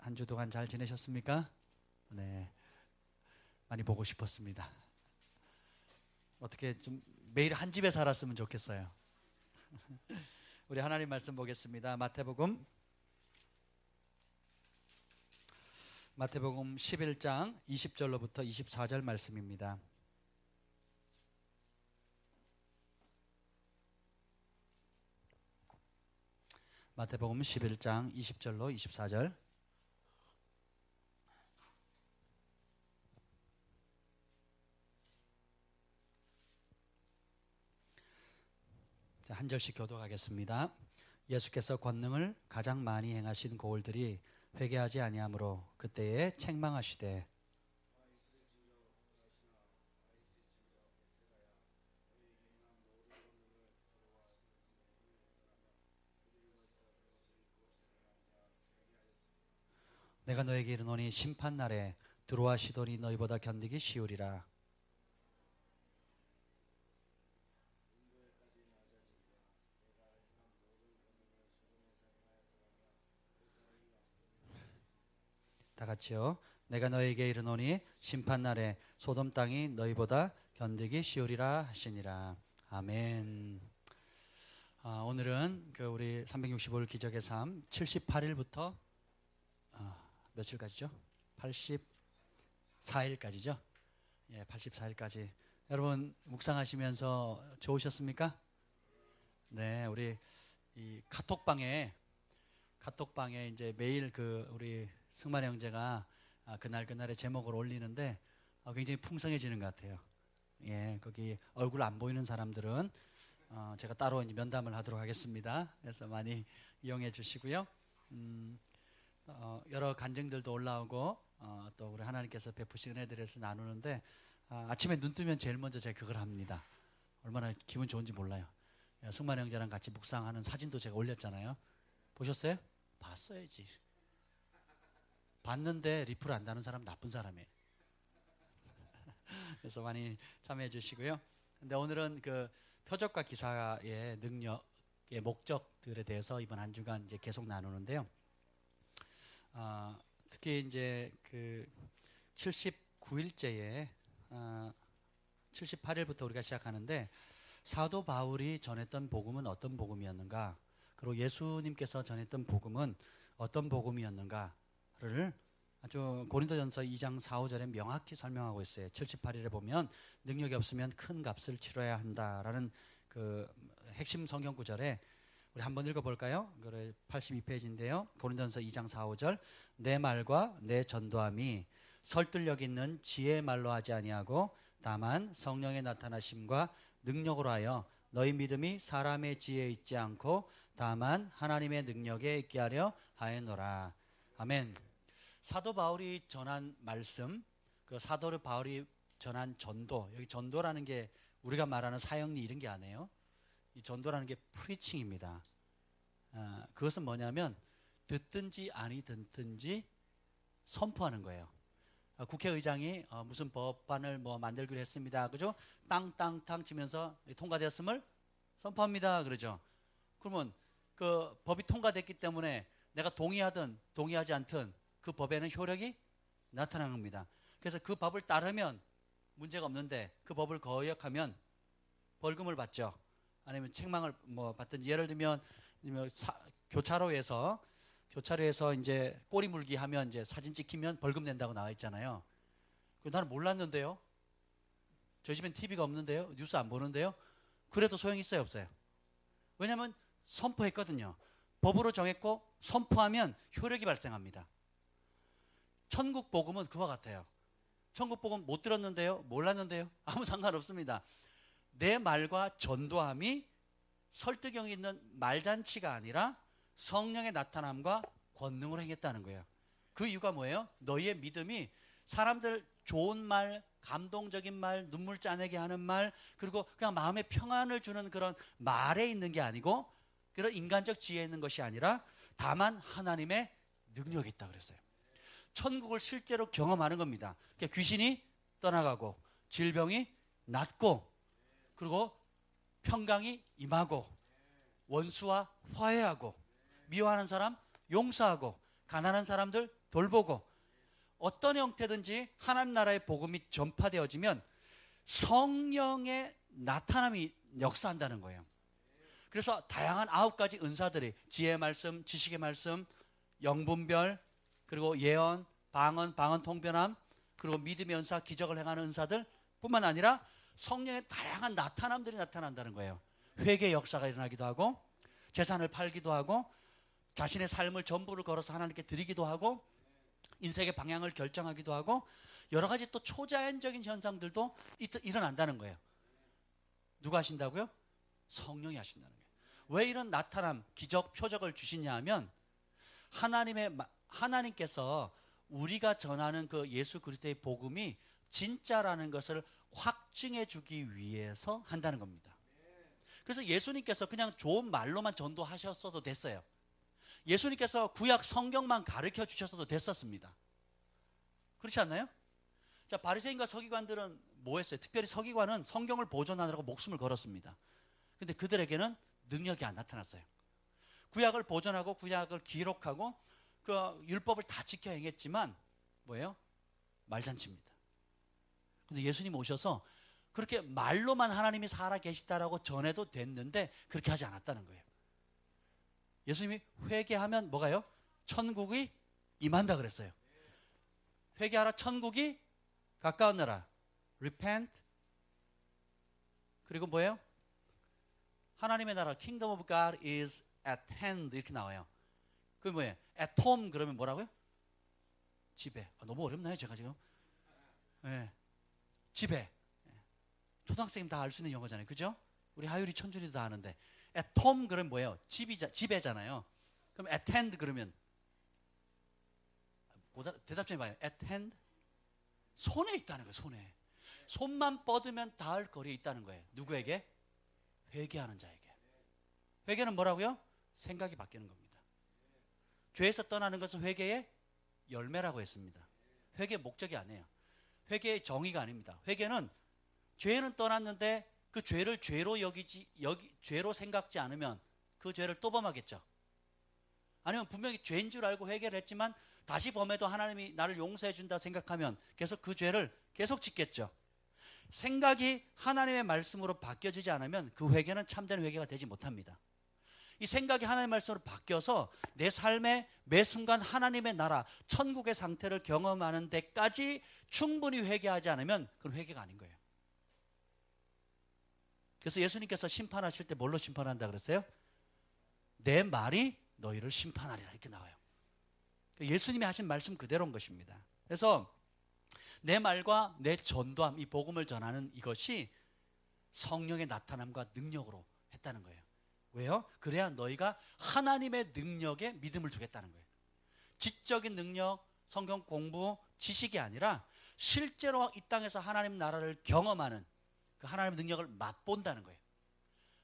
한 주 동안 잘 지내셨습니까? 네, 많이 보고 싶었습니다. 어떻게 좀 매일 한 집에 살았으면 좋겠어요. 우리 하나님 말씀 보겠습니다. 마태복음 11장 20절로부터 24절 말씀입니다. 마태복음 11장 20절로 24절. 한 절씩 교독하겠습니다. 예수께서 권능을 가장 많이 행하신 고을들이 회개하지 아니하므로 그때에 책망하시되 내가 너에게 이르노니 심판날에 두로와 시돈이 너희보다 견디기 쉬우리라. 다 같이요. 내가 너에게 이르노니 심판날에 소돔 땅이 너희보다 견디기 쉬우리라 하시니라. 아멘. 오늘은 우리 365일 기적의 삶 78일부터 며칠까지죠? 84일까지죠? 예, 84일까지. 여러분 묵상하시면서 좋으셨습니까? 네, 우리 이 카톡방에 이제 매일 우리 승만 형제가 그날의 제목을 올리는데 굉장히 풍성해지는 것 같아요. 예, 거기 얼굴 안 보이는 사람들은 제가 따로 면담을 하도록 하겠습니다. 그래서 많이 이용해 주시고요. 여러 간증들도 올라오고 또 우리 하나님께서 베푸신 은혜들에서 나누는데 아침에 눈 뜨면 제일 먼저 제가 그걸 합니다. 얼마나 기분 좋은지 몰라요. 승만 형제랑 같이 묵상하는 사진도 제가 올렸잖아요. 보셨어요? 봤어야지. 봤는데 리플 안 다는 사람 나쁜 사람이에요. 그래서 많이 참여해 주시고요. 근데 오늘은 표적과 기사의 능력의 목적들에 대해서 이번 한 주간 이제 계속 나누는데요. 특히 이제 79일째에 78일부터 우리가 시작하는데 사도 바울이 전했던 복음은 어떤 복음이었는가? 그리고 예수님께서 전했던 복음은 어떤 복음이었는가를 아주 고린도전서 2장 4, 5절에 명확히 설명하고 있어요. 78일에 보면 능력이 없으면 큰 값을 치러야 한다라는 핵심 성경 구절에 우리 한번 읽어볼까요? 82페이지인데요. 고린도전서 2장 4, 5절. 내 말과 내 전도함이 설득력 있는 지혜의 말로 하지 아니하고 다만 성령의 나타나심과 능력으로 하여 너희 믿음이 사람의 지혜에 있지 않고 다만 하나님의 능력에 있게 하려 하였노라. 아멘. 사도 바울이 전한 말씀, 사도 바울이 전한 전도, 여기 전도라는 게 우리가 말하는 사역리 이런 게 아니에요. 이 전도라는 게 프리칭입니다. 그것은 뭐냐면 듣든지 아니 듣든지 선포하는 거예요. 국회의장이 무슨 법안을 만들기로 했습니다. 그죠? 땅땅땅 치면서 통과되었음을 선포합니다. 그러죠? 그러면 그 법이 통과됐기 때문에 내가 동의하든 동의하지 않든 그 법에는 효력이 나타나는 겁니다. 그래서 그 법을 따르면 문제가 없는데 그 법을 거역하면 벌금을 받죠. 아니면 책망을 받든지. 예를 들면 교차로에서 이제 꼬리 물기 하면 이제 사진 찍히면 벌금 낸다고 나와 있잖아요. 나는 몰랐는데요. 저희 집엔 TV가 없는데요. 뉴스 안 보는데요. 그래도 소용이 있어요, 없어요? 왜냐하면 선포했거든요. 법으로 정했고 선포하면 효력이 발생합니다. 천국 복음은 그와 같아요. 천국 복음 못 들었는데요. 몰랐는데요. 아무 상관없습니다. 내 말과 전도함이 설득력 있는 말잔치가 아니라 성령의 나타남과 권능으로 행했다는 거예요. 그 이유가 뭐예요? 너희의 믿음이 사람들 좋은 말, 감동적인 말, 눈물 짜내게 하는 말, 그리고 그냥 마음에 평안을 주는 그런 말에 있는 게 아니고 그런 인간적 지혜에 있는 것이 아니라 다만 하나님의 능력이 있다 그랬어요. 천국을 실제로 경험하는 겁니다. 그러니까 귀신이 떠나가고 질병이 낫고 그리고 평강이 임하고 원수와 화해하고 미워하는 사람 용서하고 가난한 사람들 돌보고 어떤 형태든지 하나님 나라의 복음이 전파되어지면 성령의 나타남이 역사한다는 거예요. 그래서 다양한 9가지 은사들이 지혜의 말씀, 지식의 말씀, 영분별, 그리고 예언, 방언 통변함, 그리고 믿음의 은사, 기적을 행하는 은사들 뿐만 아니라 성령의 다양한 나타남들이 나타난다는 거예요. 회개의 역사가 일어나기도 하고 재산을 팔기도 하고 자신의 삶을 전부를 걸어서 하나님께 드리기도 하고 인생의 방향을 결정하기도 하고 여러 가지 또 초자연적인 현상들도 일어난다는 거예요. 누가 하신다고요? 성령이 하신다는 거예요. 왜 이런 나타남, 기적, 표적을 주시냐 하면 하나님께서 우리가 전하는 그 예수 그리스도의 복음이 진짜라는 것을 확증해 주기 위해서 한다는 겁니다. 그래서 예수님께서 그냥 좋은 말로만 전도하셨어도 됐어요. 예수님께서 구약 성경만 가르쳐 주셨어도 됐었습니다. 그렇지 않나요? 자, 바리새인과 서기관들은 뭐 했어요? 특별히 서기관은 성경을 보존하느라고 목숨을 걸었습니다. 근데 그들에게는 능력이 안 나타났어요. 구약을 보존하고 구약을 기록하고 그 율법을 다 지켜 행했지만 뭐예요? 말잔치입니다. 근데 예수님 오셔서 그렇게 말로만 하나님이 살아 계시다라고 전해도 됐는데 그렇게 하지 않았다는 거예요. 예수님이 회개하면 뭐가요? 천국이 임한다 그랬어요. 회개하라, 천국이 가까운 나라. Repent. 그리고 뭐예요? 하나님의 나라, Kingdom of God is at hand 이렇게 나와요. 그게 뭐예요? At home 그러면 뭐라고요? 집에. 너무 어렵나요 제가 지금? 네. 집에. 초등학생이면 다 알 수 있는 영어잖아요. 그죠? 우리 하율이 천준이도 다 아는데. At home 그러면 뭐예요? 집에잖아요. 그럼 at hand 그러면 대답 좀 해봐요. at hand? 손에 있다는 거예요. 손에. 손만 뻗으면 닿을 거리에 있다는 거예요. 누구에게? 회개하는 자에게. 회개는 뭐라고요? 생각이 바뀌는 겁니다. 죄에서 떠나는 것은 회개의 열매라고 했습니다. 회개의 목적이 아니에요. 회개의 정의가 아닙니다. 회개는 죄는 떠났는데 그 죄를 죄로 생각지 않으면 그 죄를 또 범하겠죠. 아니면 분명히 죄인 줄 알고 회개를 했지만 다시 범해도 하나님이 나를 용서해 준다 생각하면 계속 그 죄를 계속 짓겠죠. 생각이 하나님의 말씀으로 바뀌어지지 않으면 그 회개는 참된 회개가 되지 못합니다. 이 생각이 하나님의 말씀으로 바뀌어서 내 삶의 매 순간 하나님의 나라, 천국의 상태를 경험하는 데까지 충분히 회개하지 않으면 그건 회개가 아닌 거예요. 그래서 예수님께서 심판하실 때 뭘로 심판한다 그랬어요? 내 말이 너희를 심판하리라 이렇게 나와요. 예수님이 하신 말씀 그대로인 것입니다. 그래서 내 말과 내 전도함, 이 복음을 전하는 이것이 성령의 나타남과 능력으로 했다는 거예요. 왜요? 그래야 너희가 하나님의 능력에 믿음을 두겠다는 거예요. 지적인 능력, 성경 공부, 지식이 아니라 실제로 이 땅에서 하나님 나라를 경험하는 그 하나님의 능력을 맛본다는 거예요.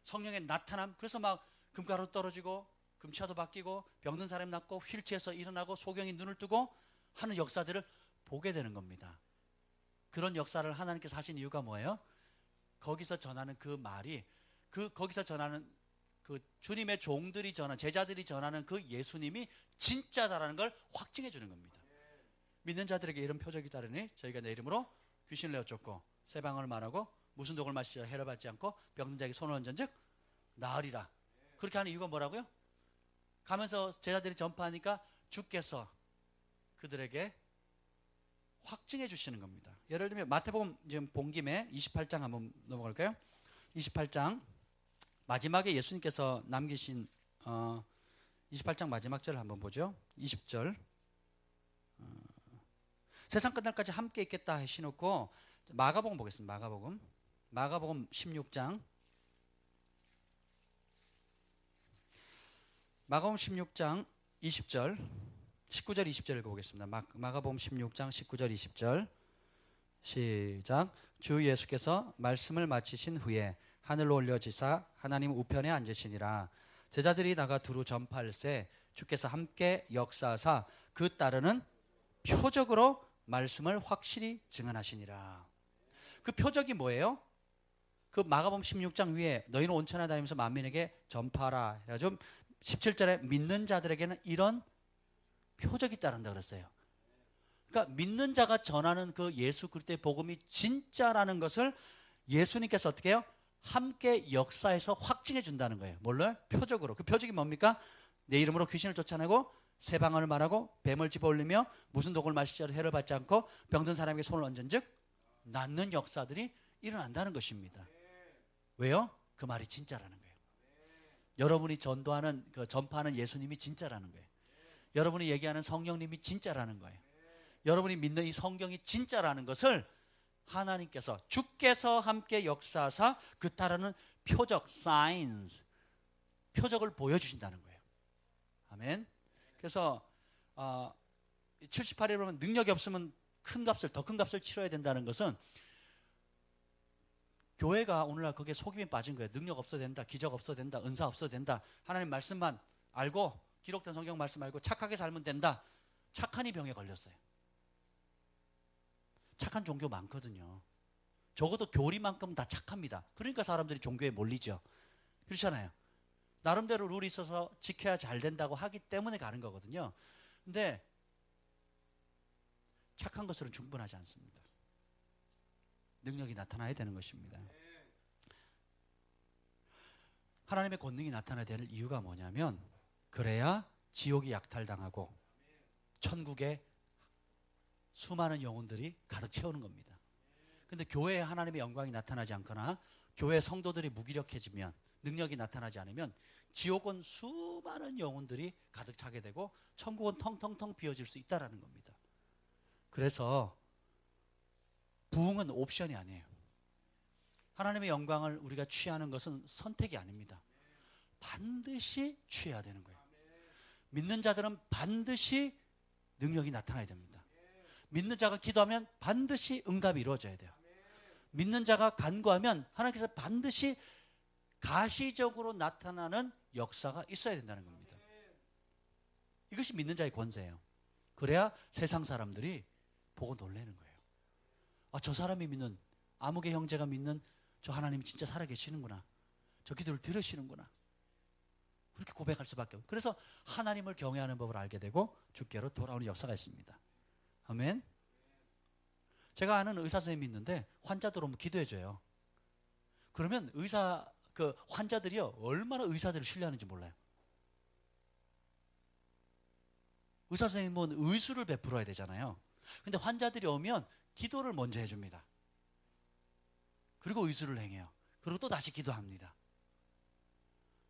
성령의 나타남, 그래서 막 금가루 떨어지고 금치화도 바뀌고 병든 사람이 낫고 휠체어에서 일어나고 소경이 눈을 뜨고 하는 역사들을 보게 되는 겁니다. 그런 역사를 하나님께서 하신 이유가 뭐예요? 거기서 전하는 그 말이 거기서 전하는 그 주님의 종들이 전하는 제자들이 전하는 그 예수님이 진짜다라는 걸 확증해 주는 겁니다. 믿는 자들에게 이런 표적이 따르니 저희가 내 이름으로 귀신을 내어쫓고 새 방언을 말하고 무슨 독을 마시자 해를 받지 않고 병든 자에게 손을 얹은즉 나으리라. 그렇게 하는 이유가 뭐라고요? 가면서 제자들이 전파하니까 주께서 그들에게 확증해 주시는 겁니다. 예를 들면 마태복음 지금 본 김에 28장 한번 넘어갈까요? 28장 마지막에 예수님께서 남기신 28장 마지막 절을 한번 보죠. 20절 세상 끝날까지 함께 있겠다 하시놓고 마가복음 보겠습니다. 마가복음 16장 마가복음 16장 20절 19절 20절 읽어보겠습니다. 마가복음 16장 19절 20절 시작. 주 예수께서 말씀을 마치신 후에 하늘로 올려지사 하나님 우편에 앉으시니라. 제자들이 나가 두루 전파할세 주께서 함께 역사하사 그 따르는 표적으로 말씀을 확실히 증언하시니라. 그 표적이 뭐예요? 그 마가복음 16장 위에 너희는 온 천하 다니면서 만민에게 전파하라. 해가지고 17절에 믿는 자들에게는 이런 표적이 따른다 그랬어요. 그러니까 믿는 자가 전하는 그 예수 그리스도의 복음이 진짜라는 것을 예수님께서 어떻게 해요? 함께 역사에서 확증해 준다는 거예요. 뭘로? 표적으로. 그 표적이 뭡니까? 내 이름으로 귀신을 쫓아내고 새 방언을 말하고 뱀을 집어올리며 무슨 독을 마시자로 해를 받지 않고 병든 사람에게 손을 얹은즉 낫는 역사들이 일어난다는 것입니다. 왜요? 그 말이 진짜라는 거예요. 여러분이 전도하는 전파하는 예수님이 진짜라는 거예요. 여러분이 얘기하는 성령님이 진짜라는 거예요. 여러분이 믿는 이 성경이 진짜라는 것을 하나님께서 주께서 함께 역사하사 그 따르는 표적, signs, 표적을 보여주신다는 거예요. 아멘. 그래서 78일 보면 능력이 없으면 더 큰 값을 치러야 된다는 것은 교회가 오늘날 거기에 속임에 빠진 거예요. 능력 없어도 된다, 기적 없어도 된다, 은사 없어도 된다. 하나님 말씀만 알고 기록된 성경 말씀 알고 착하게 살면 된다. 착한이 병에 걸렸어요. 착한 종교 많거든요. 적어도 교리만큼 다 착합니다. 그러니까 사람들이 종교에 몰리죠. 그렇잖아요. 나름대로 룰이 있어서 지켜야 잘 된다고 하기 때문에 가는 거거든요. 근데 착한 것으로는 충분하지 않습니다. 능력이 나타나야 되는 것입니다. 하나님의 권능이 나타나야 될 이유가 뭐냐면 그래야 지옥이 약탈당하고 천국에 수많은 영혼들이 가득 채우는 겁니다. 근데 교회에 하나님의 영광이 나타나지 않거나 교회 성도들이 무기력해지면 능력이 나타나지 않으면 지옥은 수많은 영혼들이 가득 차게 되고 천국은 텅텅텅 비어질 수 있다는 겁니다. 그래서 부흥은 옵션이 아니에요. 하나님의 영광을 우리가 취하는 것은 선택이 아닙니다. 반드시 취해야 되는 거예요. 믿는 자들은 반드시 능력이 나타나야 됩니다. 믿는 자가 기도하면 반드시 응답이 이루어져야 돼요. 믿는 자가 간구하면 하나님께서 반드시 가시적으로 나타나는 역사가 있어야 된다는 겁니다. 이것이 믿는 자의 권세예요. 그래야 세상 사람들이 보고 놀라는 거예요. 저 사람이 믿는, 아무개 형제가 믿는 저 하나님이 진짜 살아계시는구나. 저 기도를 들으시는구나. 그렇게 고백할 수밖에 없어요. 그래서 하나님을 경외하는 법을 알게 되고 주께로 돌아오는 역사가 있습니다. 아멘. 제가 아는 의사 선생님이 있는데 환자들 오면 기도해줘요. 그러면 환자들이요 얼마나 의사들을 신뢰하는지 몰라요. 의사 선생님은 의술을 베풀어야 되잖아요. 근데 환자들이 오면 기도를 먼저 해줍니다. 그리고 의술을 행해요. 그리고 또 다시 기도합니다.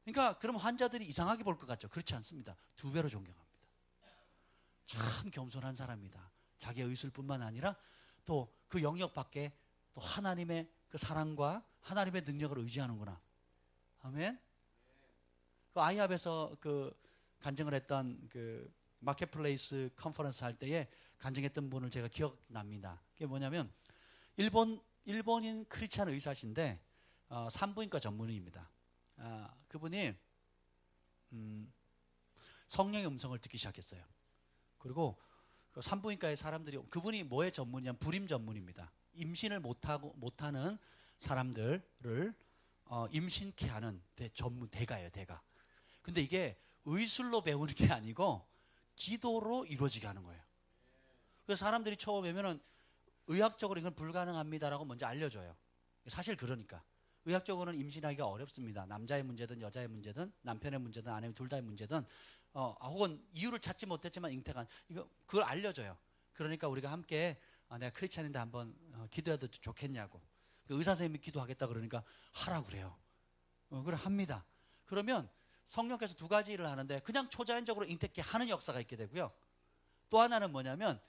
그러니까 그럼 환자들이 이상하게 볼 것 같죠? 그렇지 않습니다. 2배로 존경합니다. 참 겸손한 사람이다. 자기의 의술뿐만 아니라 또 그 영역 밖에 또 하나님의 그 사랑과 하나님의 능력을 의지하는구나. 아멘. 그 아이합에서 그 간증을 했던 그 마켓플레이스 컨퍼런스 할 때에 간증했던 분을 제가 기억납니다. 그게 뭐냐면 일본인 크리스찬 의사신데 산부인과 전문의입니다. 그분이 성령의 음성을 듣기 시작했어요. 그리고 그 산부인과의 사람들이 그분이 뭐의 전문이냐면 불임 전문입니다. 임신을 못하는 사람들을 임신케 하는 대가예요, 대가. 근데 이게 의술로 배우는 게 아니고 기도로 이루어지게 하는 거예요. 그래서 사람들이 처음 오면은 의학적으로 이건 불가능합니다라고 먼저 알려줘요. 사실 그러니까. 의학적으로는 임신하기가 어렵습니다. 남자의 문제든 여자의 문제든 남편의 문제든 아내의 둘 다의 문제든 혹은 이유를 찾지 못했지만 잉태가 그걸 알려줘요. 그러니까 우리가 함께 내가 크리스찬인데 한번 기도해도 좋겠냐고. 의사 선생님이 기도하겠다 그러니까 하라고 그래요. 그래 합니다. 그러면 성령께서 2가지 일을 하는데 그냥 초자연적으로 잉태케 하는 역사가 있게 되고요. 또 하나는 뭐냐면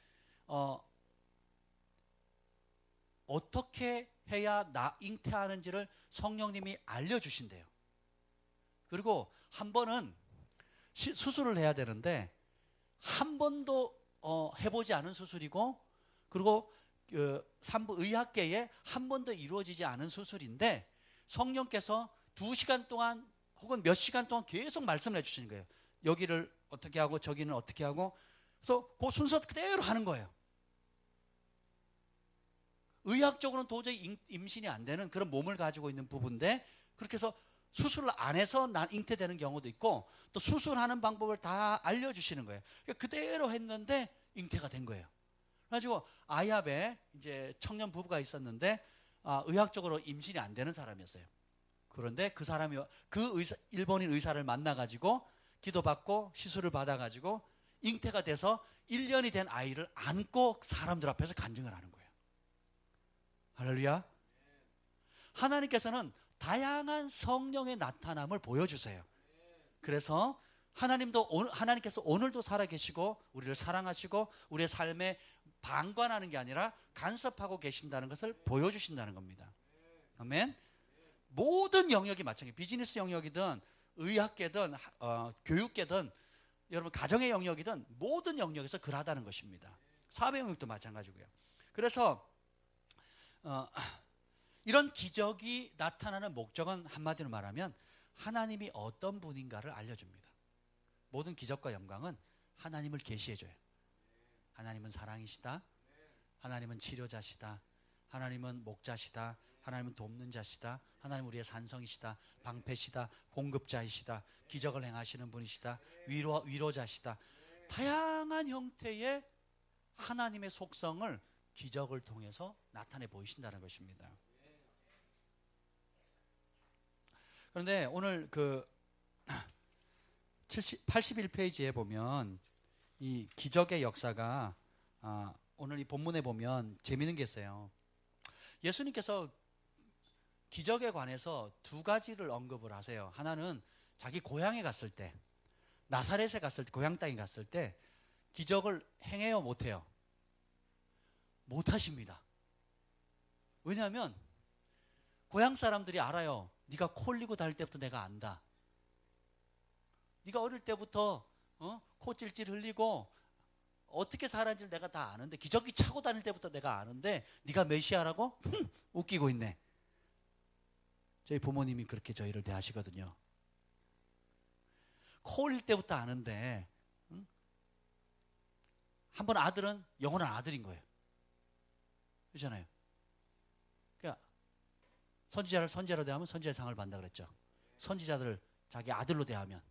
어떻게 해야 잉태하는지를 성령님이 알려주신대요. 그리고 한 번은 수술을 해야 되는데 한 번도 해보지 않은 수술이고 그리고 산부 의학계에 한 번도 이루어지지 않은 수술인데 성령께서 2시간 동안 혹은 몇 시간 동안 계속 말씀을 해주시는 거예요. 여기를 어떻게 하고 저기는 어떻게 하고 그래서 그 순서 그대로 하는 거예요. 의학적으로는 도저히 임신이 안 되는 그런 몸을 가지고 있는 부부인데 그렇게 해서 수술을 안 해서 잉태되는 경우도 있고 또 수술하는 방법을 다 알려주시는 거예요. 그러니까 그대로 했는데 잉태가 된 거예요. 그래가지고 아이합에 이제 청년 부부가 있었는데 의학적으로 임신이 안 되는 사람이었어요. 그런데 그 사람이 일본인 의사를 만나가지고 기도받고 시술을 받아가지고 잉태가 돼서 1년이 된 아이를 안고 사람들 앞에서 간증을 하는 거예요. 할렐루야. 하나님께서는 다양한 성령의 나타남을 보여주세요. 그래서 하나님께서 오늘도 살아계시고 우리를 사랑하시고 우리의 삶에 방관하는 게 아니라 간섭하고 계신다는 것을 보여주신다는 겁니다. 아멘. 모든 영역이 마찬가지예요. 비즈니스 영역이든 의학계든 교육계든 여러분 가정의 영역이든 모든 영역에서 그러하다는 것입니다. 사회 영역도 마찬가지고요. 그래서 이런 기적이 나타나는 목적은 한마디로 말하면 하나님이 어떤 분인가를 알려줍니다. 모든 기적과 영광은 하나님을 계시해줘요. 하나님은 사랑이시다. 하나님은 치료자시다. 하나님은 목자시다. 하나님은 돕는 자시다. 하나님은 우리의 산성이시다. 방패시다. 공급자이시다. 기적을 행하시는 분이시다. 위로자시다. 다양한 형태의 하나님의 속성을 기적을 통해서 나타내 보이신다는 것입니다. 그런데 오늘 81페이지에 보면 이 기적의 역사가 오늘 이 본문에 보면 재미있는 게 있어요. 예수님께서 기적에 관해서 두 가지를 언급을 하세요. 하나는 자기 고향에 갔을 때, 나사렛에 갔을 때, 고향 땅에 갔을 때 기적을 행해요, 못해요? 못하십니다. 왜냐하면 고향 사람들이 알아요. 네가 코 흘리고 다닐 때부터 내가 안다. 네가 어릴 때부터 코 찔찔 흘리고 어떻게 살았는지 내가 다 아는데, 기저귀 차고 다닐 때부터 내가 아는데 네가 메시아라고? 웃기고 있네. 저희 부모님이 그렇게 저희를 대하시거든요. 코 흘릴 때부터 아는데 한번 아들은 영원한 아들인 거예요. 그렇잖아요. 그러니까 선지자를 선지자로 대하면 선지자의 상을 받는다 그랬죠. 선지자들을 자기 아들로 대하면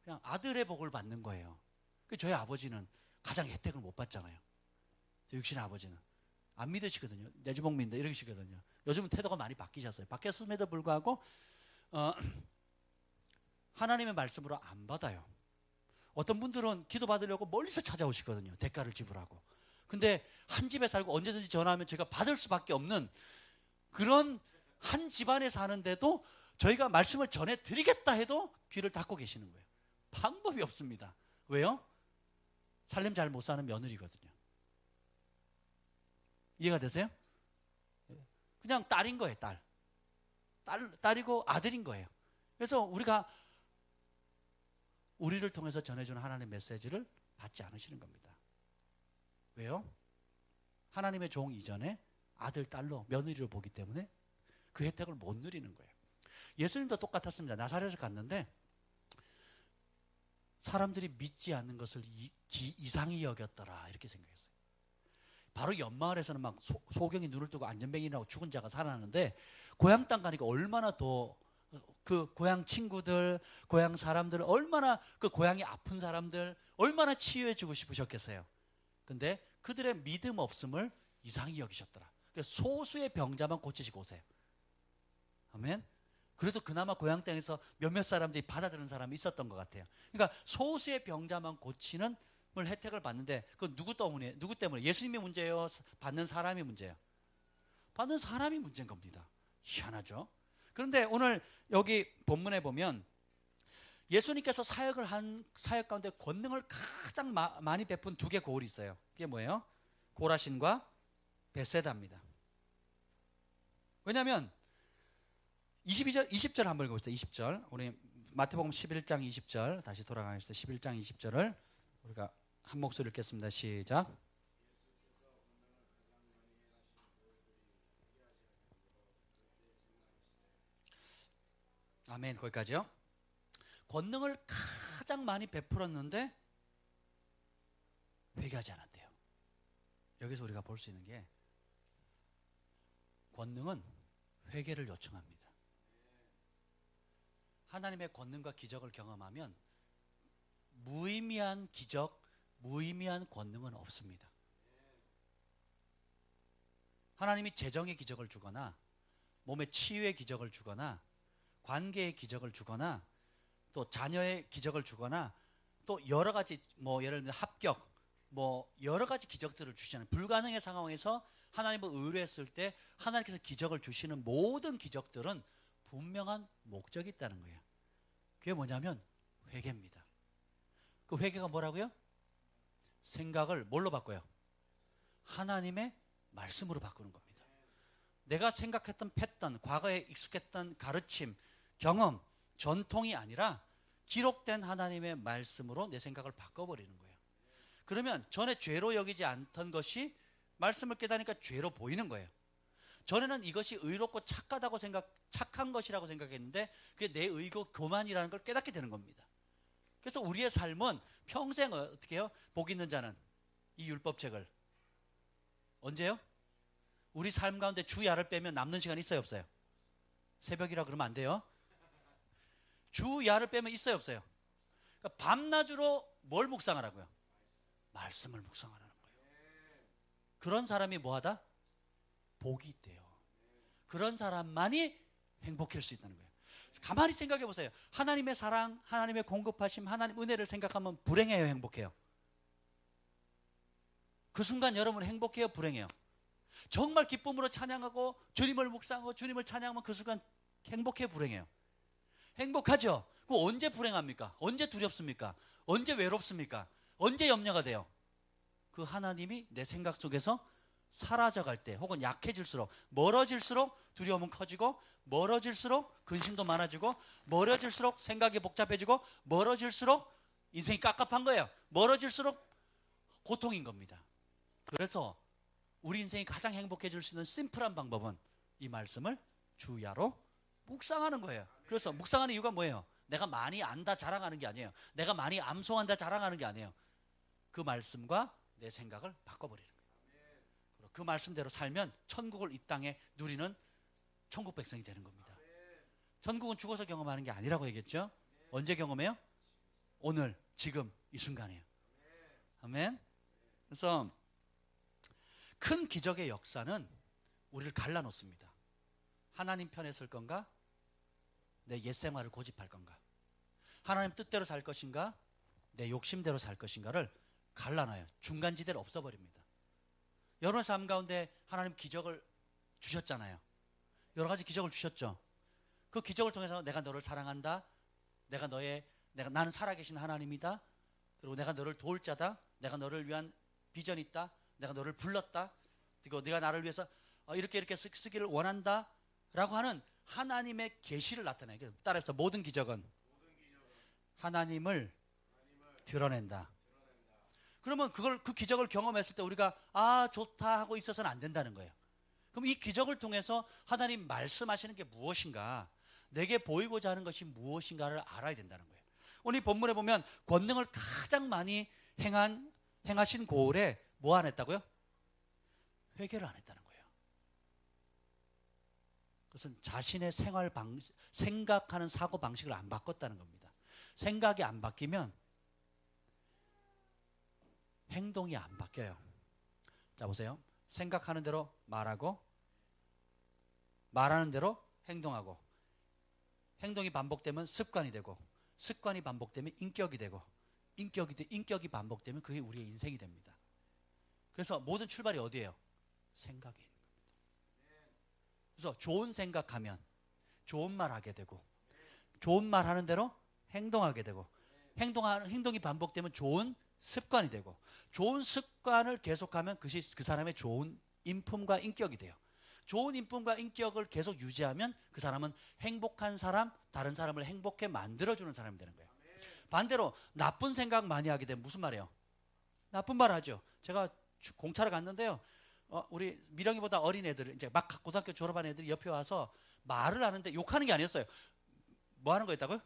그냥 아들의 복을 받는 거예요. 저희 아버지는 가장 혜택을 못 받잖아요. 저 육신의 아버지는 안 믿으시거든요. 내 주먹 믿는다 이러시거든요. 요즘은 태도가 많이 바뀌셨어요. 바뀌었음에도 불구하고 하나님의 말씀으로 안 받아요. 어떤 분들은 기도 받으려고 멀리서 찾아오시거든요. 대가를 지불하고. 근데 한 집에 살고 언제든지 전화하면 제가 받을 수밖에 없는 그런 한 집안에 사는데도 저희가 말씀을 전해드리겠다 해도 귀를 닫고 계시는 거예요. 방법이 없습니다. 왜요? 살림 잘 못 사는 며느리거든요. 이해가 되세요? 그냥 딸인 거예요, 딸. 딸이고 아들인 거예요. 그래서 우리를 통해서 전해주는 하나님의 메시지를 받지 않으시는 겁니다. 왜요? 하나님의 종 이전에 아들, 딸로, 며느리로 보기 때문에 그 혜택을 못 누리는 거예요. 예수님도 똑같았습니다. 나사렛을 갔는데 사람들이 믿지 않는 것을 이상히 여겼더라 이렇게 생각했어요. 바로 옆마을에서는 막 소경이 눈을 뜨고 안전뱅이라고 죽은 자가 살아나는데 고향 땅 가니까 얼마나 더 그 고향 친구들, 고향 사람들, 얼마나 그 고향이 아픈 사람들 얼마나 치유해 주고 싶으셨겠어요. 근데 그들의 믿음 없음을 이상히 여기셨더라. 소수의 병자만 고치시고 오세요. 아멘. 그래도 그나마 고향 땅에서 몇몇 사람들이 받아들이는 사람이 있었던 것 같아요. 그러니까 소수의 병자만 고치는 혜택을 받는데 그건 누구 때문에? 예수님의 문제예요? 받는 사람이 문제예요? 받는 사람이 문제인 겁니다. 희한하죠? 그런데 오늘 여기 본문에 보면 예수님께서 사역을 한 사역 가운데 권능을 가장 많이 베푼 두 개 고을이 있어요. 그게 뭐예요? 고라신과 베세다입니다. 왜냐하면 20절 한번 읽어봅시다. 20절. 우리 마태복음 11장 20절 다시 돌아가겠습니다. 11장 20절을 우리가 한 목소리 읽겠습니다. 시작. 아멘. 거기까지요. 권능을 가장 많이 베풀었는데 회개하지 않았대요. 여기서 우리가 볼 수 있는 게 권능은 회개를 요청합니다. 하나님의 권능과 기적을 경험하면 무의미한 기적, 무의미한 권능은 없습니다. 하나님이 재정의 기적을 주거나 몸의 치유의 기적을 주거나 관계의 기적을 주거나 또 자녀의 기적을 주거나 또 여러 가지 예를 들면 합격 여러 가지 기적들을 주시잖아요. 불가능의 상황에서 하나님을 의뢰했을 때 하나님께서 기적을 주시는 모든 기적들은 분명한 목적이 있다는 거예요. 그게 뭐냐면 회개입니다. 그 회개가 뭐라고요? 생각을 뭘로 바꿔요? 하나님의 말씀으로 바꾸는 겁니다. 내가 생각했던 패턴, 과거에 익숙했던 가르침, 경험, 전통이 아니라 기록된 하나님의 말씀으로 내 생각을 바꿔버리는 거예요. 그러면 전에 죄로 여기지 않던 것이 말씀을 깨달으니까 죄로 보이는 거예요. 전에는 이것이 의롭고 착한 것이라고 생각했는데 그게 내 의고 교만이라는 걸 깨닫게 되는 겁니다. 그래서 우리의 삶은 평생 어떻게 해요? 복 있는 자는 이 율법책을 언제요? 우리 삶 가운데 주야를 빼면 남는 시간이 있어요, 없어요? 새벽이라 그러면 안 돼요. 주야를 빼면 있어요, 없어요? 그러니까 밤낮으로 뭘 묵상하라고요? 말씀을 묵상하라는 거예요. 그런 사람이 뭐하다? 복이 있대요. 그런 사람만이 행복할 수 있다는 거예요. 가만히 생각해 보세요. 하나님의 사랑, 하나님의 공급하심, 하나님 은혜를 생각하면 불행해요, 행복해요? 그 순간 여러분 행복해요, 불행해요? 정말 기쁨으로 찬양하고 주님을 묵상하고 주님을 찬양하면 그 순간 행복해요, 불행해요? 행복하죠? 그럼 언제 불행합니까? 언제 두렵습니까? 언제 외롭습니까? 언제 염려가 돼요? 그 하나님이 내 생각 속에서 사라져갈 때 혹은 약해질수록 멀어질수록 두려움은 커지고 멀어질수록 근심도 많아지고 멀어질수록 생각이 복잡해지고 멀어질수록 인생이 깝깝한 거예요. 멀어질수록 고통인 겁니다. 그래서 우리 인생이 가장 행복해질 수 있는 심플한 방법은 이 말씀을 주야로 묵상하는 거예요. 그래서 묵상하는 이유가 뭐예요? 내가 많이 안다 자랑하는 게 아니에요. 내가 많이 암송한다 자랑하는 게 아니에요. 그 말씀과 내 생각을 바꿔버리는 거예요. 그 말씀대로 살면 천국을 이 땅에 누리는 천국 백성이 되는 겁니다. 천국은 죽어서 경험하는 게 아니라고 얘기했죠. 언제 경험해요? 오늘, 지금, 이 순간이에요. 아멘. 그래서 큰 기적의 역사는 우리를 갈라놓습니다. 하나님 편에 설 건가? 내 옛 생활을 고집할 건가? 하나님 뜻대로 살 것인가? 내 욕심대로 살 것인가를 갈라놔요. 중간지대를 없애버립니다. 여러분의 삶 가운데 하나님 기적을 주셨잖아요. 여러 가지 기적을 주셨죠. 그 기적을 통해서 내가 너를 사랑한다. 나는 살아계신 하나님이다. 그리고 내가 너를 도울 자다. 내가 너를 위한 비전이 있다. 내가 너를 불렀다. 그리고 네가 나를 위해서 이렇게 쓰기를 원한다. 라고 하는 하나님의 계시를 나타내요. 따라해서 모든 기적은 하나님을 드러낸다. 그러면 그 기적을 경험했을 때 우리가 좋다 하고 있어서는 안 된다는 거예요. 그럼 이 기적을 통해서 하나님 말씀하시는 게 무엇인가, 내게 보이고자 하는 것이 무엇인가를 알아야 된다는 거예요. 오늘 이 본문에 보면 권능을 가장 많이 행하신 고을에 뭐 안 했다고요? 회개를 안 했다는 거예요. 그것은 자신의 생각하는 사고 방식을 안 바꿨다는 겁니다. 생각이 안 바뀌면 행동이 안 바뀌어요. 자, 보세요. 생각하는 대로 말하고, 말하는 대로 행동하고, 행동이 반복되면 습관이 되고, 습관이 반복되면 인격이 되고, 인격이 반복되면 그게 우리의 인생이 됩니다. 그래서 모든 출발이 어디예요? 생각에 있는 겁니다. 그래서 좋은 생각하면 좋은 말 하게 되고, 좋은 말 하는 대로 행동하게 되고, 행동이 반복되면 좋은 습관이 되고, 좋은 습관을 계속하면 그것이 그 사람의 좋은 인품과 인격이 돼요. 좋은 인품과 인격을 계속 유지하면 그 사람은 행복한 사람, 다른 사람을 행복해 만들어주는 사람이 되는 거예요. 반대로 나쁜 생각 많이 하게 되면 무슨 말이에요? 나쁜 말 하죠. 제가 공차를 갔는데요. 우리 미령이보다 어린 애들, 이제 막 고등학교 졸업한 애들이 옆에 와서 말을 하는데 욕하는 게 아니었어요. 뭐 하는 거였다고요?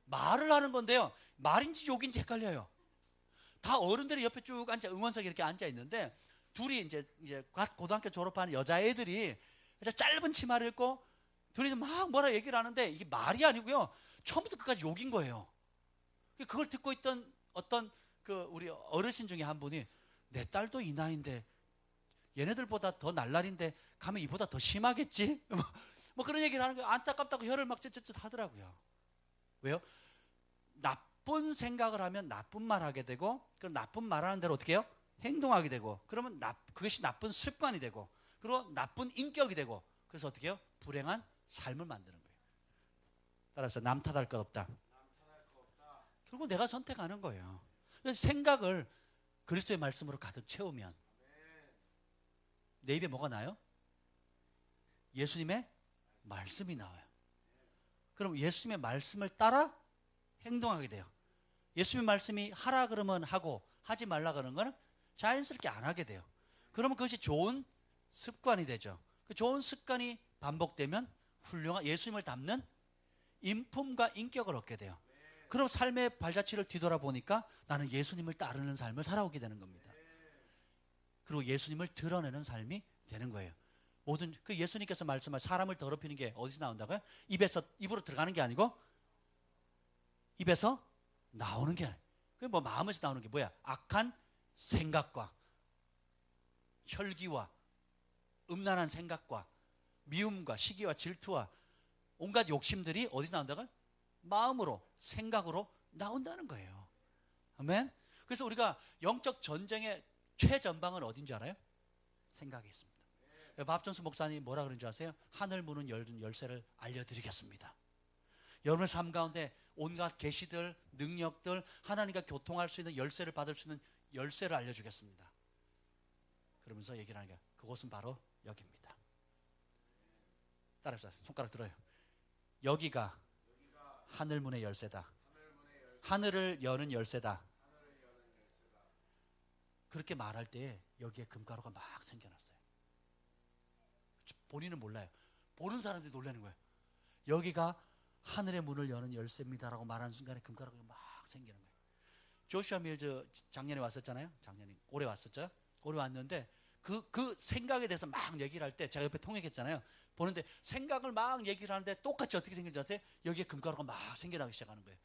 말을 하는 건데요. 말인지 욕인지 헷갈려요. 다 어른들이 옆에 쭉 앉아, 응원석에 이렇게 앉아 있는데, 둘이 이제 고등학교 졸업한 여자애들이 짧은 치마를 입고 둘이 막 뭐라 얘기를 하는데, 이게 말이 아니고요. 처음부터 끝까지 욕인 거예요. 그걸 듣고 있던 어떤 우리 어르신 중에 한 분이 내 딸도 이 나이인데 얘네들보다 더 날라리인데 가면 이보다 더 심하겠지? 뭐 그런 얘기를 하는 거예요. 안타깝다고 혀를 막 쯧쯧쯧 하더라고요. 왜요? 나쁜 생각을 하면 나쁜 말 하게 되고, 그 나쁜 말하는 대로 어떻게 해요? 행동하게 되고, 그러면 그것이 나쁜 습관이 되고, 그리고 나쁜 인격이 되고, 그래서 어떻게 해요? 불행한 삶을 만드는 거예요. 따라서 남 탓할 것 없다. 결국 내가 선택하는 거예요. 그래서 생각을 그리스도의 말씀으로 가득 채우면 내 입에 뭐가 나요? 예수님의 말씀이 나와요. 그럼 예수님의 말씀을 따라 행동하게 돼요. 예수님의 말씀이 하라 그러면 하고 하지 말라 그러는 거는 자연스럽게 안 하게 돼요. 그러면 그것이 좋은 습관이 되죠. 그 좋은 습관이 반복되면 훌륭한 예수님을 닮는 인품과 인격을 얻게 돼요. 그럼 삶의 발자취를 뒤돌아보니까 나는 예수님을 따르는 삶을 살아오게 되는 겁니다. 그리고 예수님을 드러내는 삶이 되는 거예요. 모든 그 예수님께서 말씀할 사람을 더럽히는 게 어디서 나온다고요? 입으로 들어가는 게 아니고 입에서 나오는 게 아니에요. 그게 뭐 마음에서 나오는 게 뭐야? 악한 생각과 혈기와 음란한 생각과 미움과 시기와 질투와 온갖 욕심들이 어디서 나온다고요? 마음으로, 생각으로 나온다는 거예요. 아멘? 그래서 우리가 영적 전쟁의 최전방은 어딘지 알아요? 생각에 있습니다. 밥존스 목사님이 뭐라 그런 줄 아세요? 하늘 문은 열린 열쇠를 알려드리겠습니다. 여러분의 삶 가운데 온갖 계시들, 능력들, 하나님과 교통할 수 있는 열쇠를 받을 수 있는 열쇠를 알려주겠습니다. 그러면서 얘기를 하는 게 그곳은 바로 여기입니다. 따라합시다. 손가락 들어요. 여기가 하늘 문의 열쇠다. 하늘을 여는 열쇠다. 그렇게 말할 때 여기에 금가루가 막 생겨났어요. 본인은 몰라요. 보는 사람들이 놀라는 거예요. 여기가 하늘의 문을 여는 열쇠입니다라고 말하는 순간에 금가루가 막 생기는 거예요. 조슈아 밀즈 작년에 왔었잖아요. 올해 왔었죠. 올해 왔는데 그 생각에 대해서 막 얘기를 할 때 제가 옆에 통역했잖아요. 보는데 생각을 막 얘기를 하는데 똑같이 어떻게 생긴지 아세요? 여기에 금가루가 막 생겨나기 시작하는 거예요.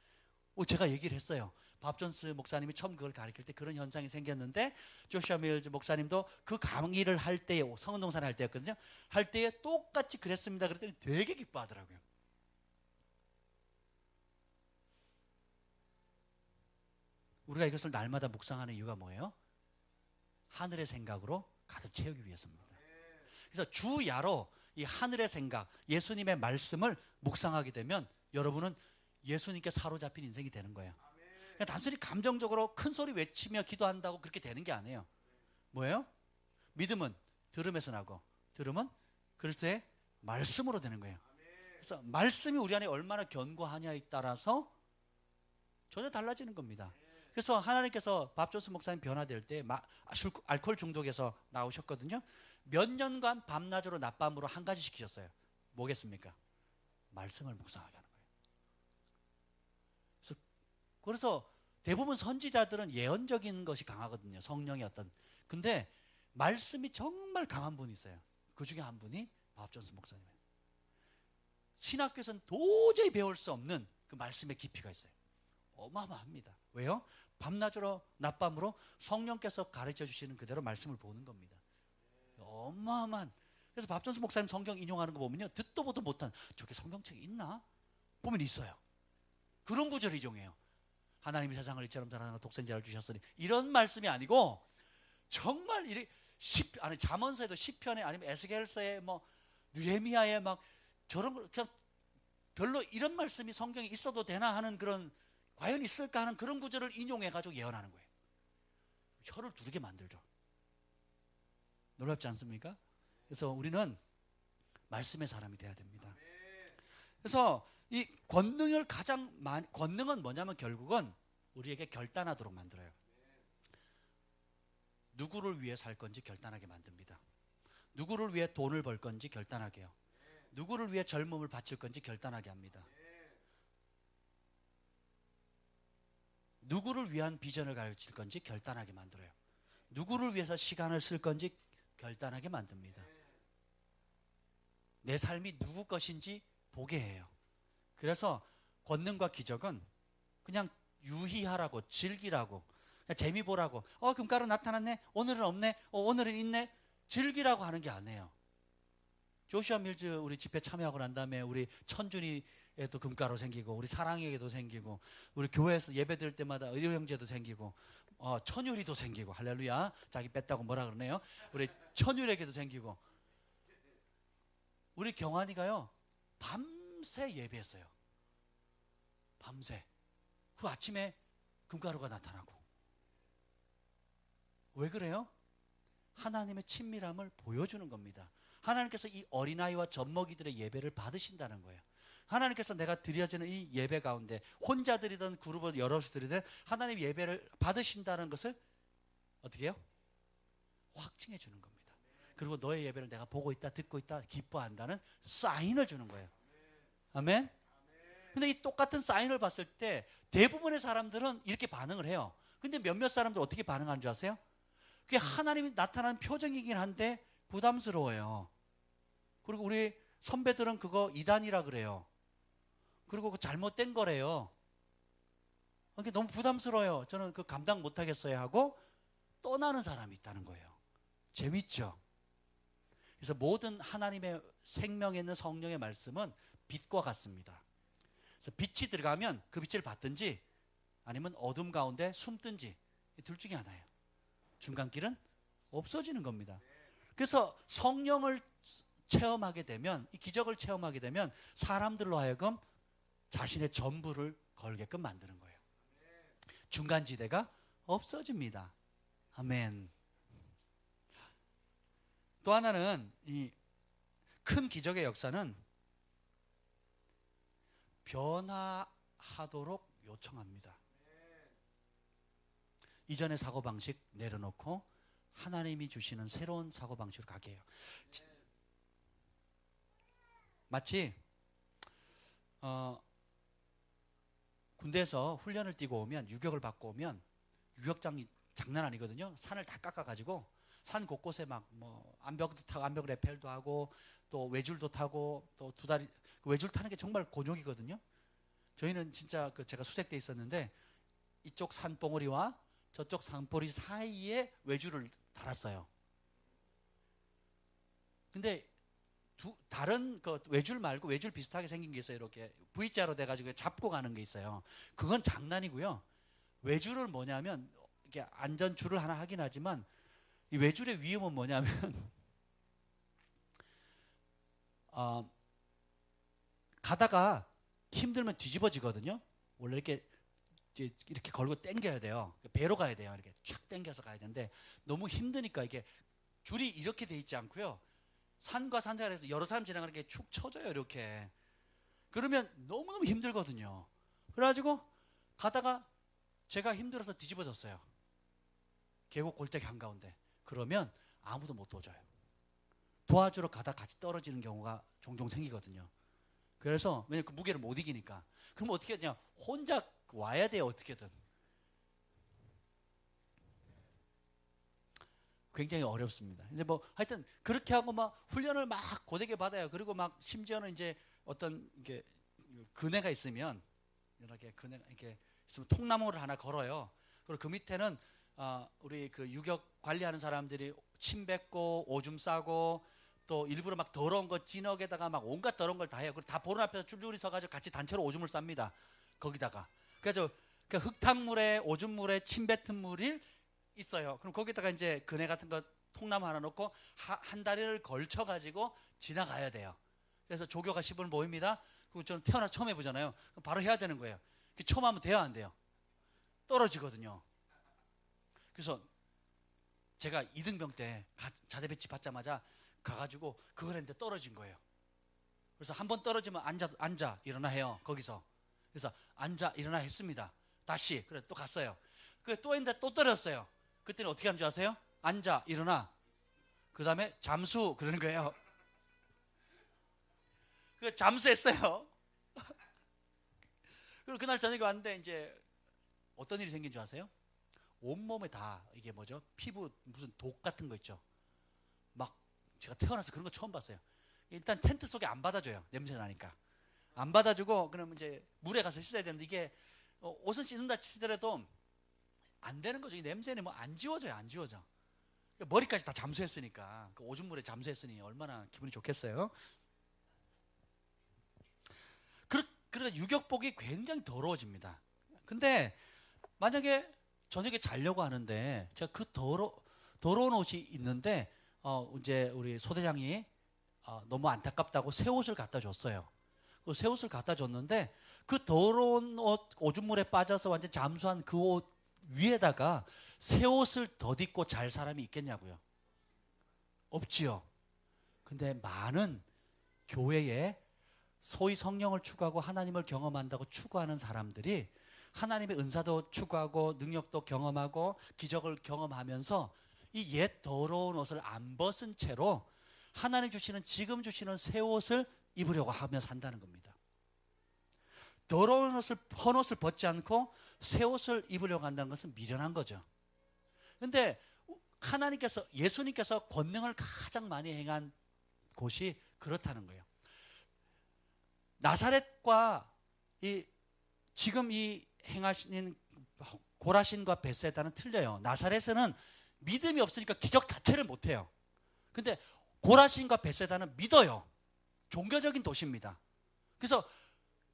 제가 얘기를 했어요. 밥존스 목사님이 처음 그걸 가르칠 때 그런 현상이 생겼는데 조슈아 밀즈 목사님도 그 강의를 할 때에 성은동산에 할 때였거든요. 할 때에 똑같이 그랬습니다. 그랬더니 되게 기뻐하더라고요. 우리가 이것을 날마다 묵상하는 이유가 뭐예요? 하늘의 생각으로 가득 채우기 위해서입니다. 그래서 주야로 이 하늘의 생각, 예수님의 말씀을 묵상하게 되면 여러분은 예수님께 사로잡힌 인생이 되는 거예요. 그냥 단순히 감정적으로 큰 소리 외치며 기도한다고 그렇게 되는 게 아니에요. 뭐예요? 믿음은 들음에서 나고 들음은 그리스도의 말씀으로 되는 거예요. 그래서 말씀이 우리 안에 얼마나 견고하냐에 따라서 전혀 달라지는 겁니다. 그래서 하나님께서 밥존스 목사님 변화될 때 알코올 중독에서 나오셨거든요. 몇 년간 밤낮으로 낮밤으로 한 가지 시키셨어요. 뭐겠습니까? 말씀을 묵상하게 하는 거예요. 그래서 대부분 선지자들은 예언적인 것이 강하거든요. 성령의 근데 말씀이 정말 강한 분이 있어요. 그 중에 한 분이 밥존스 목사님이에요. 신학교에서는 도저히 배울 수 없는 그 말씀의 깊이가 있어요. 어마어마합니다. 왜요? 밤낮으로 낮밤으로 성령께서 가르쳐 주시는 그대로 말씀을 보는 겁니다. 어마어마한. 그래서 밥존스 목사님 성경 인용하는 거 보면요, 듣도 보도 못한 저게 성경책이 있나? 보면 있어요. 그런 구절을 인용해요. 하나님이 세상을 이처럼 사랑하는 독생자를 주셨으니 이런 말씀이 아니고 정말 잠언서에도 시편에 아니면 에스겔서에 느헤미야에 막 저런 거 그냥 별로 이런 말씀이 성경에 있어도 되나 하는 그런 과연 있을까 하는 그런 구절을 인용해가지고 예언하는 거예요. 혀를 두르게 만들죠. 놀랍지 않습니까? 그래서 우리는 말씀의 사람이 돼야 됩니다. 그래서 이 권능은 뭐냐면 결국은 우리에게 결단하도록 만들어요. 누구를 위해 살 건지 결단하게 만듭니다. 누구를 위해 돈을 벌 건지 결단하게 해요. 누구를 위해 젊음을 바칠 건지 결단하게 합니다. 누구를 위한 비전을 가르칠 건지 결단하게 만들어요. 누구를 위해서 시간을 쓸 건지 결단하게 만듭니다. 내 삶이 누구 것인지 보게 해요. 그래서 권능과 기적은 그냥 유희하라고, 즐기라고, 그냥 재미 보라고, 금가루 나타났네, 오늘은 없네, 오늘은 있네, 즐기라고 하는 게 아니에요. 조슈아 밀즈 우리 집회 참여하고 난 다음에 우리 천준이에도 금가루 생기고, 우리 사랑에게도 생기고, 우리 교회에서 예배 드릴 때마다 의료 형제도 생기고, 천율이도 생기고, 할렐루야. 자기 뺐다고 뭐라 그러네요. 우리 천율에게도 생기고, 우리 경환이가요 밤새 예배했어요. 밤새. 그 아침에 금가루가 나타나고. 왜 그래요? 하나님의 친밀함을 보여주는 겁니다. 하나님께서 이 어린아이와 젖먹이들의 예배를 받으신다는 거예요. 하나님께서 내가 드려지는 이 예배 가운데 혼자 드리든 그룹을 여럿이 드리든 하나님 예배를 받으신다는 것을 어떻게 해요? 확증해 주는 겁니다. 그리고 너의 예배를 내가 보고 있다, 듣고 있다, 기뻐한다는 사인을 주는 거예요. 아멘? 근데 이 똑같은 사인을 봤을 때 대부분의 사람들은 이렇게 반응을 해요. 근데 몇몇 사람들 어떻게 반응하는 줄 아세요? 그게 하나님이 나타나는 표정이긴 한데 부담스러워요. 그리고 우리 선배들은 그거 이단이라 그래요. 그리고 그 잘못된 거래요. 그게 너무 부담스러워요. 저는 그 감당 못하겠어요 하고 떠나는 사람이 있다는 거예요. 재밌죠? 그래서 모든 하나님의 생명에 있는 성령의 말씀은 빛과 같습니다. 그래서 빛이 들어가면 그 빛을 받든지 아니면 어둠 가운데 숨든지 둘 중에 하나예요. 중간길은 없어지는 겁니다. 그래서 성령을 체험하게 되면, 이 기적을 체험하게 되면 사람들로 하여금 자신의 전부를 걸게끔 만드는 거예요. 중간지대가 없어집니다. 아멘. 또 하나는 이 큰 기적의 역사는 변화하도록 요청합니다. 이전의 사고방식 내려놓고 하나님이 주시는 새로운 사고방식으로 가게 해요. 마치 군대에서 훈련을 뛰고 오면, 유격을 받고 오면 유격장이 장난 아니거든요. 산을 다 깎아가지고 산 곳곳에 막 암벽도 타고, 암벽 레펠도 하고, 또 외줄도 타고, 또 두 다리, 외줄 타는 게 정말 곤욕이거든요. 저희는 진짜 제가 수색대 있었는데 이쪽 산봉우리와 저쪽 산봉우리 사이에 외줄을 달았어요. 근데 다른 외줄 말고 외줄 비슷하게 생긴 게 있어요. 이렇게 V자로 돼가지고 잡고 가는 게 있어요. 그건 장난이고요. 외줄을 뭐냐면, 이게 안전줄을 하나 하긴 하지만 이 외줄의 위험은 뭐냐면 가다가 힘들면 뒤집어지거든요. 원래 이렇게 걸고 당겨야 돼요. 배로 가야 돼요. 이렇게 촥 당겨서 가야 되는데 너무 힘드니까 이게 줄이 이렇게 돼 있지 않고요. 산과 산 사이에서 여러 사람 지나가는 게 축 쳐져요. 이렇게. 그러면 너무너무 힘들거든요. 그래가지고 가다가 제가 힘들어서 뒤집어졌어요. 계곡 골짜기 한가운데. 그러면 아무도 못 도와줘요. 도와주러 가다 같이 떨어지는 경우가 종종 생기거든요. 그래서 왜냐면 그 무게를 못 이기니까. 그럼 어떻게 하냐? 혼자 와야 돼요. 어떻게든. 굉장히 어렵습니다. 이제 하여튼 그렇게 하고 막 훈련을 막 고되게 받아요. 그리고 막 심지어는 이제 어떤 이게 그네가 있으면, 이렇게 그네가 이렇게 있으면 통나무를 하나 걸어요. 그리고 그 밑에는 우리 그 유격 관리하는 사람들이 침 뱉고 오줌 싸고, 또 일부러 막 더러운 거 진흙에다가 막 온갖 더러운 걸 다 해요. 그리고 다 보는 앞에서 줄줄이 서가지고 같이 단체로 오줌을 쌉니다. 거기다가. 그래서 그 흙탕물에 오줌물에 침 뱉은 물이 있어요. 그럼 거기다가 이제 그네 같은 거 통나무 하나 놓고 한 다리를 걸쳐가지고 지나가야 돼요. 그래서 조교가 10분 모입니다. 그럼 저는 태어나서 처음 해보잖아요. 그럼 바로 해야 되는 거예요. 처음 하면 돼요, 안 돼요? 떨어지거든요. 그래서 제가 2등병 때 자대 배치 받자마자 가가지고 그걸 했는데 떨어진 거예요. 그래서 한 번 떨어지면 앉아 일어나 해요. 거기서. 그래서 앉아 일어나 했습니다. 다시. 그래서 또 갔어요. 또 했는데 또 떨어졌어요. 그때는 어떻게 하는 줄 아세요? 앉아 일어나. 그 다음에 잠수 그러는 거예요. 그 잠수했어요. 그리고 그날 저녁에 왔는데 이제 어떤 일이 생긴 줄 아세요? 온몸에 다 이게 뭐죠? 피부 무슨 독 같은 거 있죠. 막 제가 태어나서 그런 거 처음 봤어요. 일단 텐트 속에 안 받아줘요. 냄새 나니까. 안 받아주고 그러면 이제 물에 가서 씻어야 되는데 이게 옷은 씻는다 치더라도 안 되는 거죠. 이 냄새는 뭐 안 지워져요. 안 지워져. 머리까지 다 잠수했으니까 그 오줌물에 잠수했으니 얼마나 기분이 좋겠어요. 그러니까 유격복이 굉장히 더러워집니다. 근데 만약에 저녁에 자려고 하는데 제가 그 더러운 옷이 있는데 이제 우리 소대장이 너무 안타깝다고 새 옷을 갖다 줬어요. 그 새 옷을 갖다 줬는데 그 더러운 옷 오줌물에 빠져서 완전 잠수한 그 옷 위에다가 새 옷을 덧입고 잘 사람이 있겠냐고요. 없지요. 근데 많은 교회에 소위 성령을 추구하고 하나님을 경험한다고 추구하는 사람들이 하나님의 은사도 추구하고 능력도 경험하고 기적을 경험하면서 이 옛 더러운 옷을 안 벗은 채로 하나님 주시는 지금 주시는 새 옷을 입으려고 하며 산다는 겁니다. 더러운 옷을 헌 옷을 벗지 않고 새 옷을 입으려고 한다는 것은 미련한 거죠. 그런데 하나님께서 예수님께서 권능을 가장 많이 행한 곳이 그렇다는 거예요. 나사렛과 지금 이 행하시는 고라신과 벳사이다는 틀려요. 나사렛은 믿음이 없으니까 기적 자체를 못해요. 근데 고라신과 벳사이다는 믿어요. 종교적인 도시입니다. 그래서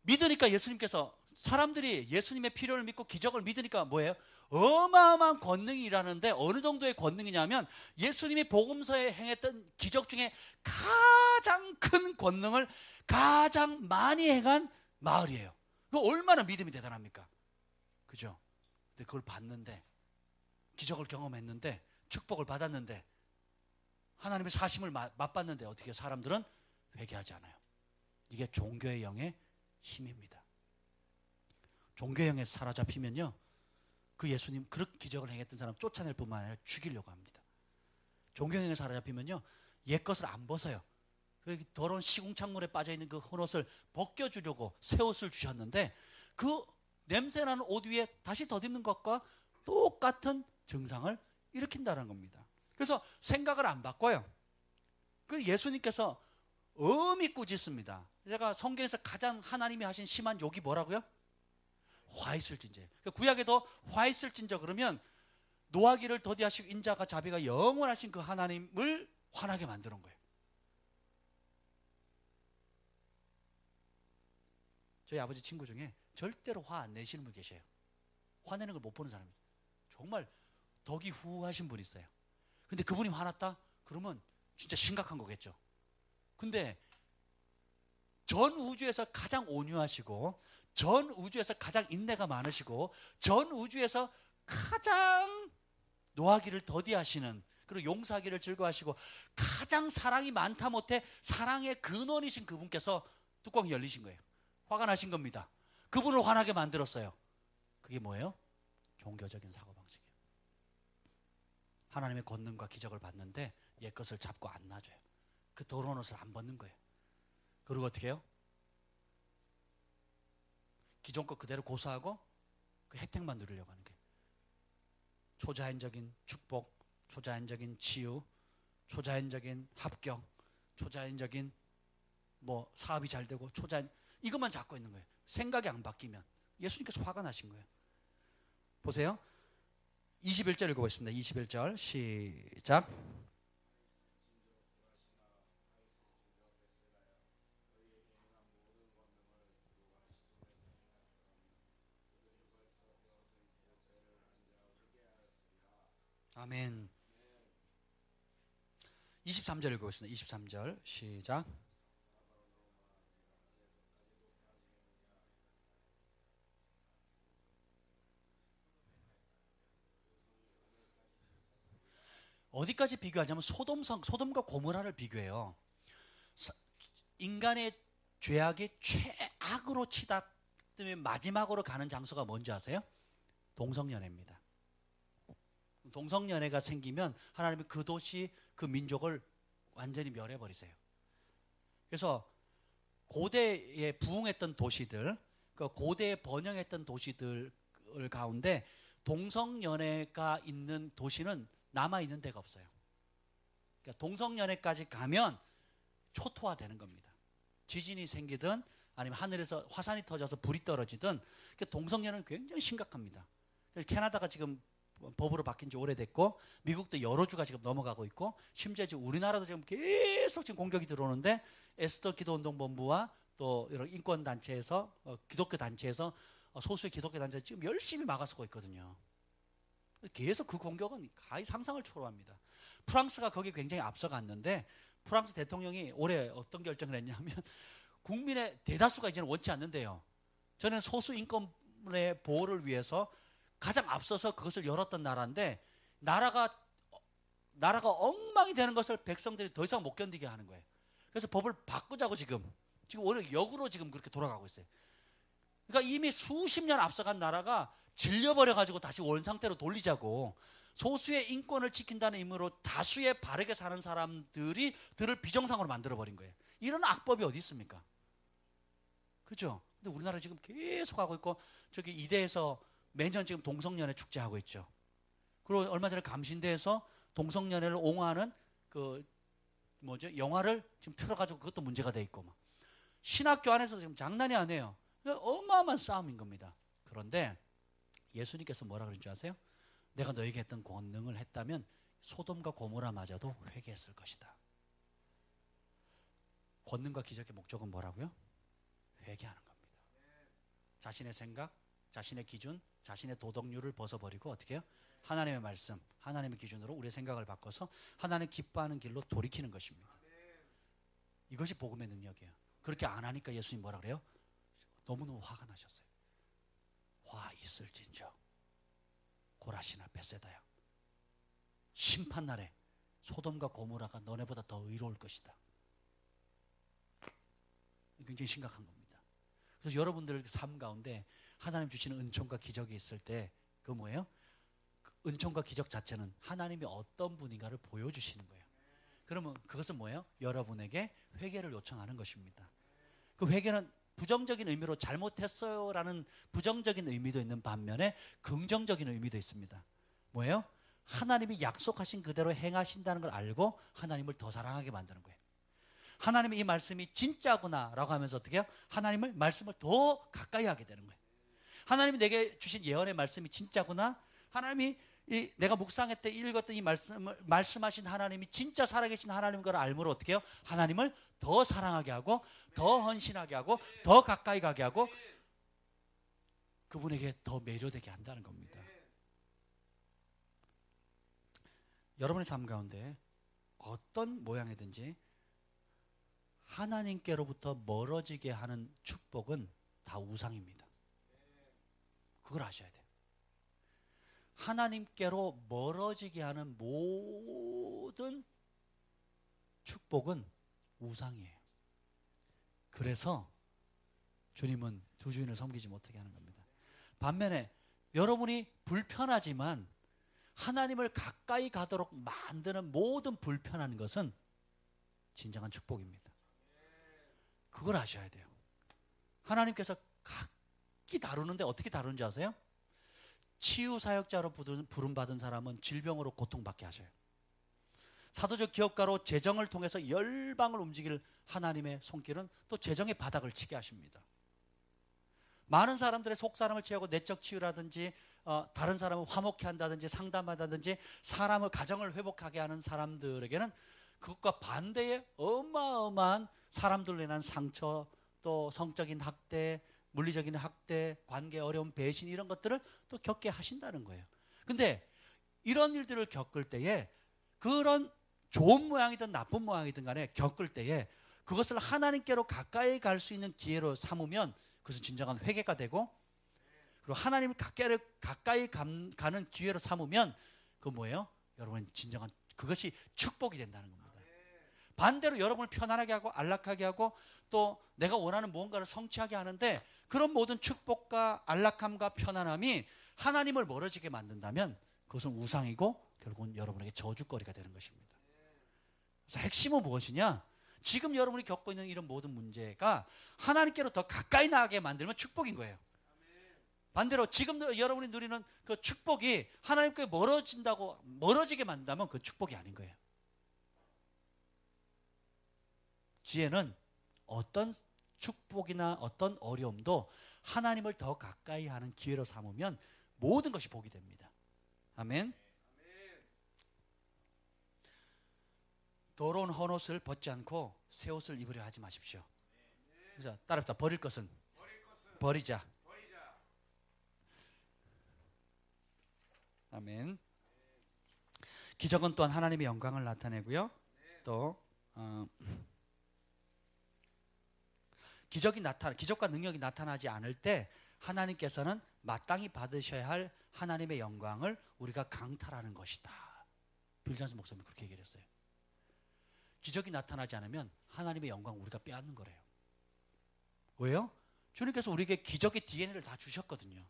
믿으니까 예수님께서 사람들이 예수님의 필요를 믿고 기적을 믿으니까 뭐예요? 어마어마한 권능이 일하는데 어느 정도의 권능이냐면 예수님이 복음서에 행했던 기적 중에 가장 큰 권능을 가장 많이 행한 마을이에요. 그 얼마나 믿음이 대단합니까? 그죠? 근데 그걸 봤는데 기적을 경험했는데 축복을 받았는데 하나님의 사심을 맛봤는데 어떻게 사람들은 회개하지 않아요. 이게 종교의 영의 힘입니다. 종교의 영에 사로잡히면요 그 예수님 그렇게 기적을 행했던 사람 쫓아낼 뿐만 아니라 죽이려고 합니다. 종교의 영에 사로잡히면요 옛것을 안 벗어요. 더러운 시궁창물에 빠져있는 그 헌옷을 벗겨주려고 새 옷을 주셨는데 그 냄새나는 옷 위에 다시 덧입는 것과 똑같은 증상을 일으킨다는 겁니다. 그래서 생각을 안 바꿔요. 그 예수님께서 엄히 꾸짖습니다. 제가 성경에서 가장 하나님이 하신 심한 욕이 뭐라고요? 화 있을진저. 구약에도 화 있을진저 그러면 노하기를 더디하시고 인자가 자비가 영원하신 그 하나님을 화나게 만드는 거예요. 저희 아버지 친구 중에 절대로 화 안 내시는 분 계셔요. 화내는 걸 못 보는 사람이 정말 덕이 후하신 분이 있어요. 근데 그분이 화났다? 그러면 진짜 심각한 거겠죠. 근데 전 우주에서 가장 온유하시고 전 우주에서 가장 인내가 많으시고 전 우주에서 가장 노하기를 더디하시는 그리고 용서하기를 즐거워하시고 가장 사랑이 많다 못해 사랑의 근원이신 그분께서 뚜껑이 열리신 거예요. 화가 나신 겁니다. 그분을 화나게 만들었어요. 그게 뭐예요? 종교적인 사고방식이에요. 하나님의 권능과 기적을 받는데 옛것을 잡고 안 놔줘요. 그 더러운 옷을 안 벗는 거예요. 그리고 어떻게 해요? 기존 것 그대로 고수하고 그 혜택만 누리려고 하는 거예요. 초자연적인 축복, 초자연적인 치유, 초자연적인 합격, 초자연적인 뭐 사업이 잘 되고 초자연 이것만 잡고 있는 거예요. 생각이 안 바뀌면 예수님께서 화가 나신 거예요. 보세요. 21절 읽어보겠습니다. 21절 시작. 아멘. 23절 읽어보겠습니다. 23절 시작. 어디까지 비교하자면 소돔과 고모라를 비교해요. 인간의 죄악이 최악으로 치닫 때문에 마지막으로 가는 장소가 뭔지 아세요? 동성연애입니다. 동성연애가 생기면 하나님이 그 도시, 그 민족을 완전히 멸해버리세요. 그래서 고대에 부흥했던 도시들, 그 고대에 번영했던 도시들 가운데 동성연애가 있는 도시는 남아있는 데가 없어요. 그러니까 동성연애까지 가면 초토화되는 겁니다. 지진이 생기든 아니면 하늘에서 화산이 터져서 불이 떨어지든 동성연애는 굉장히 심각합니다. 캐나다가 지금 법으로 바뀐 지 오래됐고 미국도 여러 주가 지금 넘어가고 있고 심지어 지금 우리나라도 지금 계속 지금 공격이 들어오는데 에스더 기도운동본부와 또 이런 인권단체에서 기독교 단체에서 소수의 기독교 단체 지금 열심히 막아서고 있거든요. 계속 그 공격은 가히 상상을 초월합니다. 프랑스가 거기 굉장히 앞서갔는데 프랑스 대통령이 올해 어떤 결정을 했냐면 국민의 대다수가 이제는 원치 않는데요. 저는 소수 인권의 보호를 위해서 가장 앞서서 그것을 열었던 나라인데 나라가 엉망이 되는 것을 백성들이 더 이상 못 견디게 하는 거예요. 그래서 법을 바꾸자고 지금 오히려 역으로 지금 그렇게 돌아가고 있어요. 그러니까 이미 수십 년 앞서간 나라가 질려버려가지고 다시 원상태로 돌리자고 소수의 인권을 지킨다는 의미로 다수의 바르게 사는 사람들을 비정상으로 만들어버린 거예요. 이런 악법이 어디 있습니까? 그죠? 근데 우리나라 지금 계속 하고 있고 저기 이대에서 매년 지금 동성연애 축제하고 있죠. 그리고 얼마 전에 감신대에서 동성연애를 옹호하는 영화를 지금 틀어가지고 그것도 문제가 돼 있고 막. 신학교 안에서 지금 장난이 아니에요. 어마어마한 싸움인 겁니다. 그런데 예수님께서 뭐라 그런 줄 아세요? 내가 너에게 했던 권능을 했다면 소돔과 고모라마저도 회개했을 것이다. 권능과 기적의 목적은 뭐라고요? 회개하는 겁니다. 자신의 생각, 자신의 기준, 자신의 도덕률을 벗어버리고 어떻게 해요? 하나님의 말씀, 하나님의 기준으로 우리의 생각을 바꿔서 하나님 기뻐하는 길로 돌이키는 것입니다. 이것이 복음의 능력이에요. 그렇게 안 하니까 예수님 뭐라 그래요? 너무너무 화가 나셨어요. 화 있을진저 고라시나 벳세다야 심판날에 소돔과 고모라가 너네보다 더 의로울 것이다. 굉장히 심각한 겁니다. 그래서 여러분들 삶 가운데 하나님 주시는 은총과 기적이 있을 때 그 뭐예요? 그 은총과 기적 자체는 하나님이 어떤 분인가를 보여주시는 거예요. 그러면 그것은 뭐예요? 여러분에게 회개를 요청하는 것입니다. 그 회개는 부정적인 의미로 잘못했어요라는 부정적인 의미도 있는 반면에 긍정적인 의미도 있습니다. 뭐예요? 하나님이 약속하신 그대로 행하신다는 걸 알고 하나님을 더 사랑하게 만드는 거예요. 하나님의 이 말씀이 진짜구나라고 하면서 어떻게 해요? 하나님을 말씀을 더 가까이 하게 되는 거예요. 하나님이 내게 주신 예언의 말씀이 진짜구나. 하나님이 내가 묵상할 때 읽었던 이 말씀하신 하나님이 진짜 살아계신 하나님인 걸 알므로 어떻게 해요? 하나님을 더 사랑하게 하고 더 헌신하게 하고 더 가까이 가게 하고 그분에게 더 매료되게 한다는 겁니다. 여러분의 삶 가운데 어떤 모양이든지 하나님께로부터 멀어지게 하는 축복은 다 우상입니다. 그걸 아셔야 돼요. 하나님께로 멀어지게 하는 모든 축복은 우상이에요. 그래서 주님은 두 주인을 섬기지 못하게 하는 겁니다. 반면에 여러분이 불편하지만 하나님을 가까이 가도록 만드는 모든 불편한 것은 진정한 축복입니다. 그걸 아셔야 돼요. 하나님께서 각기 다루는데 어떻게 다루는지 아세요? 치유사역자로 부름받은 사람은 질병으로 고통받게 하셔요. 사도적 기업가로 재정을 통해서 열방을 움직일 하나님의 손길은 또 재정의 바닥을 치게 하십니다. 많은 사람들의 속사람을 취하고 내적 치유라든지 다른 사람을 화목케 한다든지 상담한다든지 사람을 가정을 회복하게 하는 사람들에게는 그것과 반대의 어마어마한 사람들로 인한 상처 또 성적인 학대 물리적인 학대, 관계 어려움, 배신 이런 것들을 또 겪게 하신다는 거예요. 근데 이런 일들을 겪을 때에 그런 좋은 모양이든 나쁜 모양이든 간에 겪을 때에 그것을 하나님께로 가까이 갈 수 있는 기회로 삼으면 그것은 진정한 회개가 되고 그리고 하나님을 가까이 가는 기회로 삼으면 그 뭐예요? 여러분 진정한 그것이 축복이 된다는 겁니다. 반대로 여러분을 편안하게 하고 안락하게 하고 또 내가 원하는 무언가를 성취하게 하는데 그런 모든 축복과 안락함과 편안함이 하나님을 멀어지게 만든다면 그것은 우상이고 결국은 여러분에게 저주거리가 되는 것입니다. 그래서 핵심은 무엇이냐? 지금 여러분이 겪고 있는 이런 모든 문제가 하나님께로 더 가까이 나가게 만들면 축복인 거예요. 반대로 지금 여러분이 누리는 그 축복이 하나님께 멀어지게 만든다면 그 축복이 아닌 거예요. 지혜는 어떤 축복이나 어떤 어려움도 하나님을 더 가까이 하는 기회로 삼으면 모든 것이 복이 됩니다. 아멘. 더러운 헌옷을 벗지 않고 새 옷을 입으려 하지 마십시오. 그래서 따라합시다. 버릴 것은 버리자. 아멘. 기적은 또한 하나님의 영광을 나타내고요. 또 기적과 능력이 나타나지 않을 때 하나님께서는 마땅히 받으셔야 할 하나님의 영광을 우리가 강탈하는 것이다. 빌 존슨 목사님이 그렇게 얘기를 했어요. 기적이 나타나지 않으면 하나님의 영광 우리가 빼앗는 거래요. 왜요? 주님께서 우리에게 기적의 DNA를 다 주셨거든요.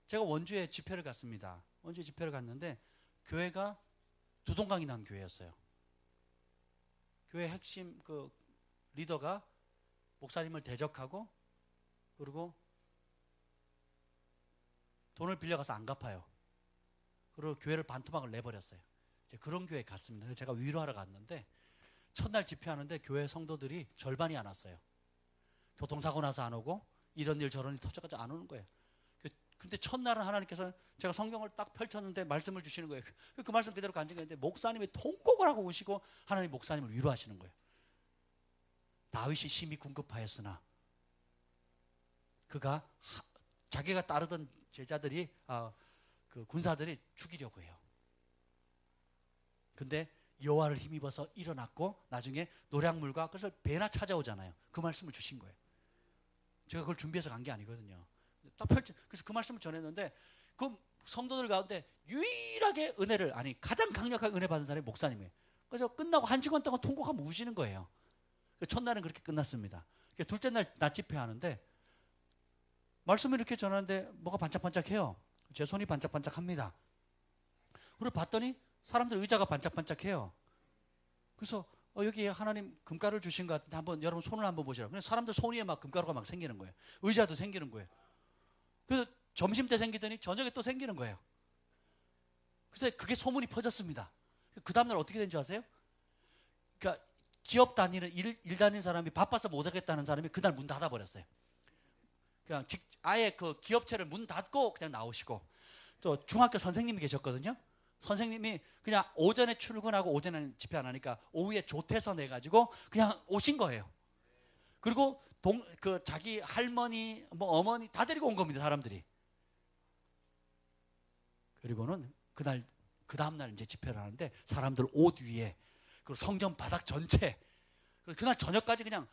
제가 원주에 집회를 갔습니다. 원주에 집회를 갔는데 교회가 두동강이 난 교회였어요. 교회 핵심 그 리더가 목사님을 대적하고 그리고 돈을 빌려가서 안 갚아요. 그리고 교회를 반토막을 내버렸어요. 이제 그런 교회에 갔습니다. 그래서 제가 위로하러 갔는데 첫날 집회하는데 교회 성도들이 절반이 안 왔어요. 교통사고 나서 안 오고 이런 일 저런 일 터져가지고 안 오는 거예요. 근데 첫날은 하나님께서 제가 성경을 딱 펼쳤는데 말씀을 주시는 거예요. 그 말씀 그대로 간증했는데 목사님이 통곡을 하고 오시고 하나님 목사님을 위로하시는 거예요. 다윗이 심히 궁급하였으나 그가 자기가 따르던 제자들이 그 군사들이 죽이려고 해요. 근데 여호와를 힘입어서 일어났고 나중에 노량물과 그래서 배나 찾아오잖아요. 그 말씀을 주신 거예요. 제가 그걸 준비해서 간 게 아니거든요. 그래서 그 말씀을 전했는데 그 성도들 가운데 유일하게 가장 강력하게 은혜 받은 사람이 목사님이에요. 그래서 끝나고 1시간 동안 통곡하면 우시는 거예요. 첫날은 그렇게 끝났습니다. 둘째 날 낮 집회하는데 말씀을 이렇게 전하는데 뭐가 반짝반짝해요. 제 손이 반짝반짝합니다. 그리고 봤더니 사람들 의자가 반짝반짝해요. 그래서 여기 하나님 금가루를 주신 것 같은데 한번 여러분 손을 한번 보시라고. 그래서 사람들 손 위에 막 금가루가 막 생기는 거예요. 의자도 생기는 거예요. 그래서 점심 때 생기더니 저녁에 또 생기는 거예요. 그래서 그게 소문이 퍼졌습니다. 그 다음날 어떻게 된 줄 아세요? 그러니까 기업 다니는 일 다니는 사람이 바빠서 못 하겠다는 사람이 그날 문 닫아버렸어요. 그냥 아예 그 기업체를 문 닫고 그냥 나오시고 또 중학교 선생님이 계셨거든요. 선생님이 그냥 오전에 출근하고 오전에는 집회 안 하니까 오후에 조퇴서 내가지고 그냥 오신 거예요. 그리고 자기 할머니, 어머니 다 데리고 온 겁니다, 사람들이. 그리고는 그 다음날 이제 집회를 하는데 사람들 옷 위에, 그리고 성전 바닥 전체, 그날 저녁까지 그냥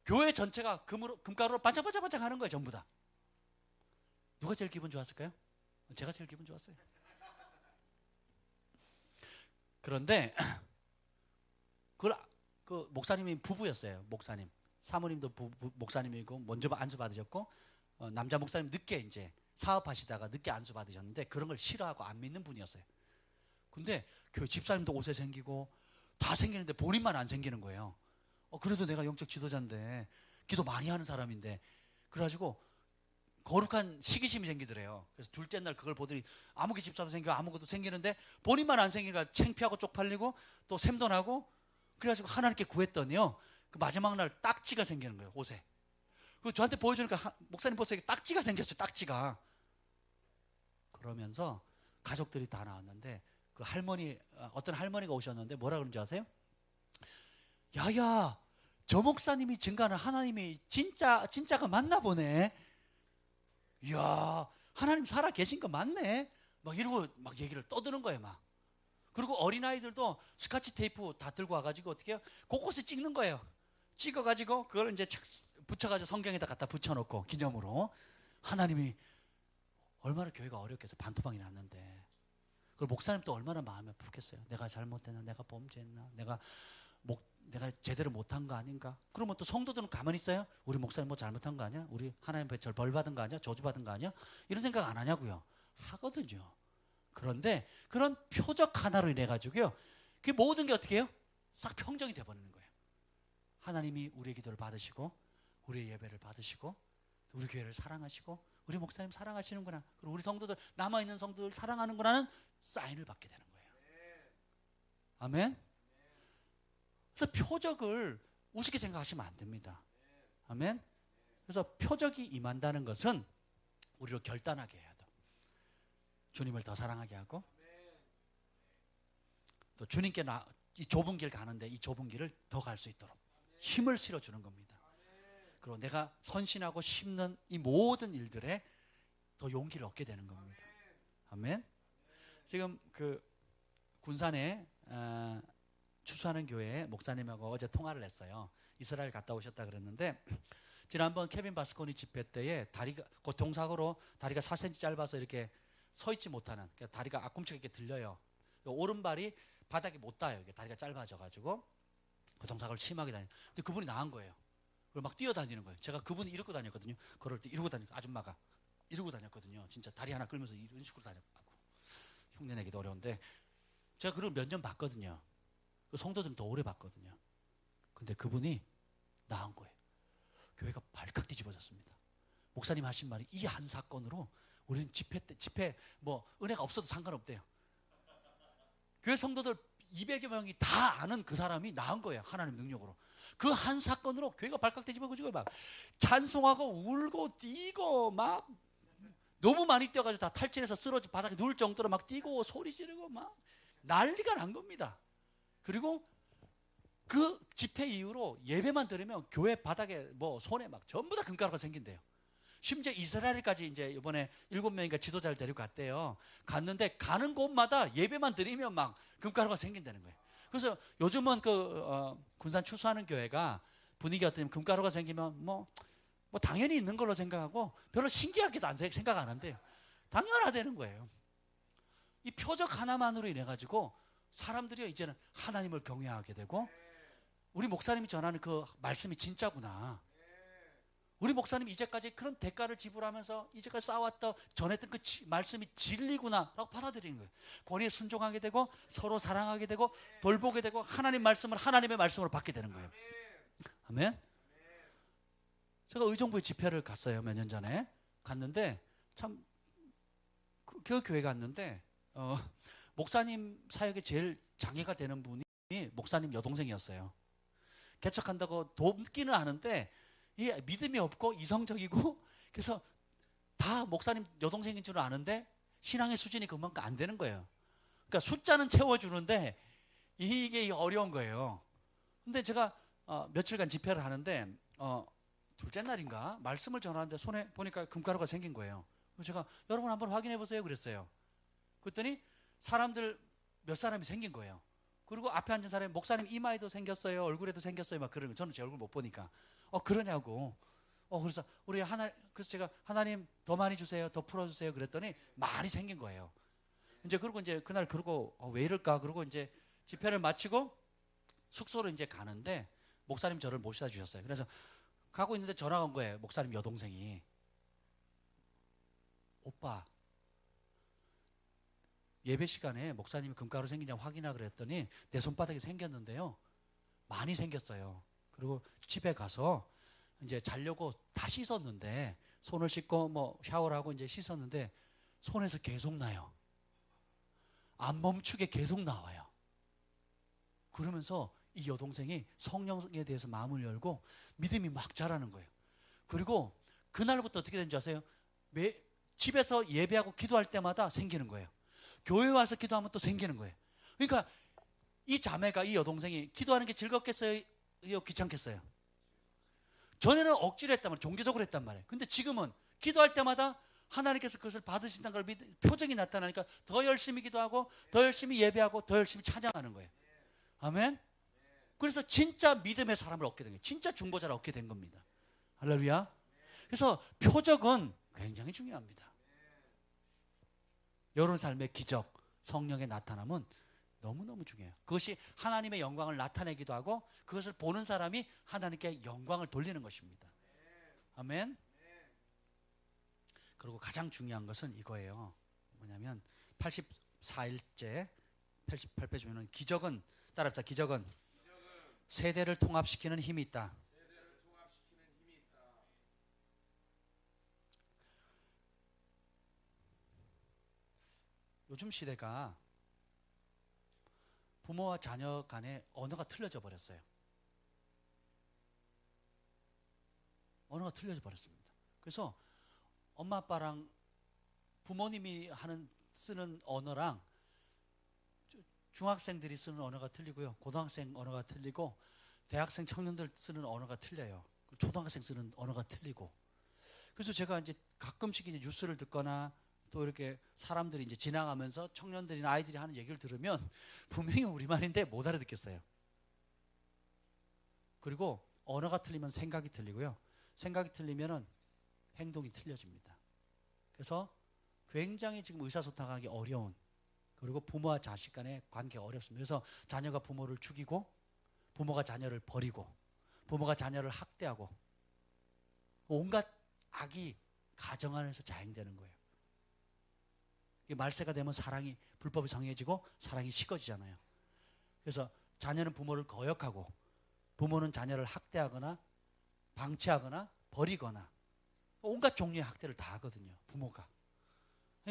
교회 전체가 금가루로 반짝반짝 하는 거예요, 전부 다. 누가 제일 기분 좋았을까요? 제가 제일 기분 좋았어요. 그런데, 그 목사님이 부부였어요, 목사님. 사모님도 목사님이고 먼저 안수 받으셨고 남자 목사님 늦게 이제 사업하시다가 늦게 안수 받으셨는데 그런 걸 싫어하고 안 믿는 분이었어요. 근데 교회 집사님도 옷에 생기고 다 생기는데 본인만 안 생기는 거예요. 그래도 내가 영적 지도자인데 기도 많이 하는 사람인데 그래가지고 거룩한 시기심이 생기더래요. 그래서 둘째 날 그걸 보더니 아무개 집사도 생기고 아무것도 생기는데 본인만 안 생기니까 창피하고 쪽팔리고 또 샘도 나고 그래가지고 하나님께 구했더니요. 그 마지막 날 딱지가 생기는 거예요, 옷에. 그 저한테 보여주니까 목사님 보세요, 딱지가 생겼어요, 딱지가. 그러면서 가족들이 다 나왔는데 그 어떤 할머니가 오셨는데 뭐라 그런지 아세요? 야야, 저 목사님이 증가하는 하나님이 진짜가 맞나 보네. 이야, 하나님 살아 계신 거 맞네. 막 이러고 막 얘기를 떠드는 거예요, 막. 그리고 어린아이들도 스카치 테이프 다 들고 와가지고 어떻게 해요? 곳곳에 찍는 거예요. 찍어가지고 그걸 이제 붙여가지고 성경에다 갖다 붙여놓고 기념으로. 하나님이 얼마나 교회가 어렵겠어. 반토막이 났는데. 그리고 목사님도 얼마나 마음이 아프겠어요. 내가 잘못했나? 내가 범죄했나? 내가 제대로 못한 거 아닌가? 그러면 또 성도들은 가만히 있어요? 우리 목사님 뭐 잘못한 거 아니야? 우리 하나님 벌 받은 거 아니야? 저주 받은 거 아니야? 이런 생각 안 하냐고요. 하거든요. 그런데 그런 표적 하나로 인해 가지고요. 그 모든 게 어떻게 해요? 싹 평정이 돼버리는 거예요. 하나님이 우리의 기도를 받으시고 우리의 예배를 받으시고 우리 교회를 사랑하시고 우리 목사님 사랑하시는구나. 그리고 우리 성도들 남아있는 성도들 사랑하는구나는 사인을 받게 되는 거예요. 아멘. 그래서 표적을 우습게 생각하시면 안 됩니다. 아멘. 그래서 표적이 임한다는 것은 우리로 결단하게 해야 돼. 주님을 더 사랑하게 하고 또 주님께 이 좁은 길 가는데 이 좁은 길을 더 갈 수 있도록 힘을 실어주는 겁니다. 그리고 내가 선신하고 심는 이 모든 일들에 더 용기를 얻게 되는 겁니다. 아멘. 지금 그 군산에 추수하는 교회 목사님하고 어제 통화를 했어요. 이스라엘 갔다 오셨다 그랬는데 지난번 케빈 바스코니 집회 때에 다리가 교통사고로 다리가 4cm 짧아서 이렇게 서 있지 못하는, 그러니까 다리가 앞꿈치가 이렇게 들려요. 오른발이 바닥에 못 닿아요. 이게 다리가 짧아져가지고 교통사고를 심하게 다녀요. 근데 그분이 나은 거예요. 그리고 막 뛰어다니는 거예요. 제가 그분이 이러고 다녔거든요. 걸을 때 이러고 다니고 아줌마가 이러고 다녔거든요. 진짜 다리 하나 끌면서 이런 식으로 다녔고 흉내내기도 어려운데 제가 그걸 몇 년 봤거든요. 그 성도들은 더 오래 봤거든요. 근데 그분이 나은 거예요. 교회가 발칵 뒤집어졌습니다. 목사님 하신 말이 이 한 사건으로 우리는 집회 뭐 은혜가 없어도 상관없대요. 교회 성도들 200여 명이 다 아는 그 사람이 나은 거예요. 하나님 능력으로. 그 한 사건으로 교회가 발칵 뒤집어지고 막 찬송하고 울고 뛰고 막 너무 많이 뛰어가지고 다 탈진해서 쓰러져 바닥에 누울 정도로 막 뛰고 소리 지르고 막 난리가 난 겁니다. 그리고 그 집회 이후로 예배만 들으면 교회 바닥에 뭐 손에 막 전부 다 금가루가 생긴대요. 심지어 이스라엘까지 이제 이번에 7명인가 지도자를 데리고 갔대요. 갔는데 가는 곳마다 예배만 드리면 막 금가루가 생긴다는 거예요. 그래서 요즘은 군산 추수하는 교회가 분위기가 어떠냐면 금가루가 생기면 뭐 당연히 있는 걸로 생각하고 별로 신기하게도 생각 안 한대요. 당연하다는 거예요. 이 표적 하나만으로 인해 가지고 사람들이 이제는 하나님을 경외하게 되고 우리 목사님이 전하는 그 말씀이 진짜구나. 우리 목사님이 이제까지 그런 대가를 지불하면서 이제까지 쌓아왔던 전했던 그 말씀이 진리구나 라고 받아들이는 거예요. 권위에 순종하게 되고 서로 사랑하게 되고 돌보게 되고 하나님 말씀을 하나님의 말씀으로 받게 되는 거예요. 아멘. 제가 의정부에 집회를 갔어요. 몇 년 전에 갔는데 참 그 교회 갔는데 목사님 사역에 제일 장애가 되는 분이 목사님 여동생이었어요. 개척한다고 돕기는 하는데 이 믿음이 없고 이성적이고 그래서 다 목사님 여동생인 줄 아는데 신앙의 수준이 그만큼 안 되는 거예요. 그러니까 숫자는 채워주는데 이게 어려운 거예요. 근데 제가 며칠간 집회를 하는데 둘째 날인가 말씀을 전하는데 손에 보니까 금가루가 생긴 거예요. 그래서 제가 여러분 한번 확인해 보세요 그랬어요. 그랬더니 사람들 몇 사람이 생긴 거예요. 그리고 앞에 앉은 사람이 목사님 이마에도 생겼어요. 얼굴에도 생겼어요. 막 그러는 거예요. 저는 제 얼굴 못 보니까. 그러냐고. 그래서 그래서 제가 하나님 더 많이 주세요. 더 풀어주세요. 그랬더니 많이 생긴 거예요. 그리고 그날 그러고 왜 이럴까? 그러고 이제 집회를 마치고 숙소로 이제 가는데 목사님 저를 모셔다 주셨어요. 그래서 가고 있는데 전화가 온 거예요. 목사님 여동생이. 오빠. 예배 시간에 목사님이 금가루 생기냐고 확인하라 그랬더니 내 손바닥에 생겼는데요. 많이 생겼어요. 그리고 집에 가서 이제 자려고 다 씻었는데 손을 씻고 뭐 샤워를 하고 이제 씻었는데 손에서 계속 나요. 안 멈추게 계속 나와요. 그러면서 이 여동생이 성령에 대해서 마음을 열고 믿음이 막 자라는 거예요. 그리고 그날부터 어떻게 된지 아세요? 집에서 예배하고 기도할 때마다 생기는 거예요. 교회 와서 기도하면 또 생기는 거예요. 그러니까 이 자매가 이 여동생이 기도하는 게 즐겁겠어요? 귀찮겠어요? 전에는 억지로 했단 말이에요. 종교적으로 했단 말이에요. 근데 지금은 기도할 때마다 하나님께서 그것을 받으신다는 걸 표정이 나타나니까 더 열심히 기도하고 더 열심히 예배하고 더 열심히 찬양하는 거예요. 아멘? 그래서 진짜 믿음의 사람을 얻게 된 거예요. 진짜 중보자를 얻게 된 겁니다. 할렐루야. 그래서 표적은 굉장히 중요합니다. 여러분 삶의 기적, 성령의 나타남은 너무너무 중요해요. 그것이 하나님의 영광을 나타내기도 하고 그것을 보는 사람이 하나님께 영광을 돌리는 것입니다. 아멘. 그리고 가장 중요한 것은 이거예요. 뭐냐면 84일째 88페이지 보면 기적은 따라합시다. 기적은 세대를 통합시키는 힘이 있다. 요즘 시대가 부모와 자녀 간의 언어가 틀려져 버렸어요. 언어가 틀려져 버렸습니다. 그래서 엄마 아빠랑 부모님이 쓰는 언어랑 중학생들이 쓰는 언어가 틀리고요. 고등학생 언어가 틀리고 대학생 청년들 쓰는 언어가 틀려요. 초등학생 쓰는 언어가 틀리고. 그래서 제가 이제 가끔씩 이제 뉴스를 듣거나 또 이렇게 사람들이 이제 지나가면서 청년들이나 아이들이 하는 얘기를 들으면 분명히 우리말인데 못 알아듣겠어요. 그리고 언어가 틀리면 생각이 틀리고요. 생각이 틀리면은 행동이 틀려집니다. 그래서 굉장히 지금 의사소통하기 어려운, 그리고 부모와 자식 간의 관계가 어렵습니다. 그래서 자녀가 부모를 죽이고 부모가 자녀를 버리고 부모가 자녀를 학대하고 온갖 악이 가정 안에서 자행되는 거예요. 말세가 되면 사랑이, 불법이 성해지고 사랑이 식어지잖아요. 그래서 자녀는 부모를 거역하고 부모는 자녀를 학대하거나 방치하거나 버리거나 온갖 종류의 학대를 다 하거든요. 부모가.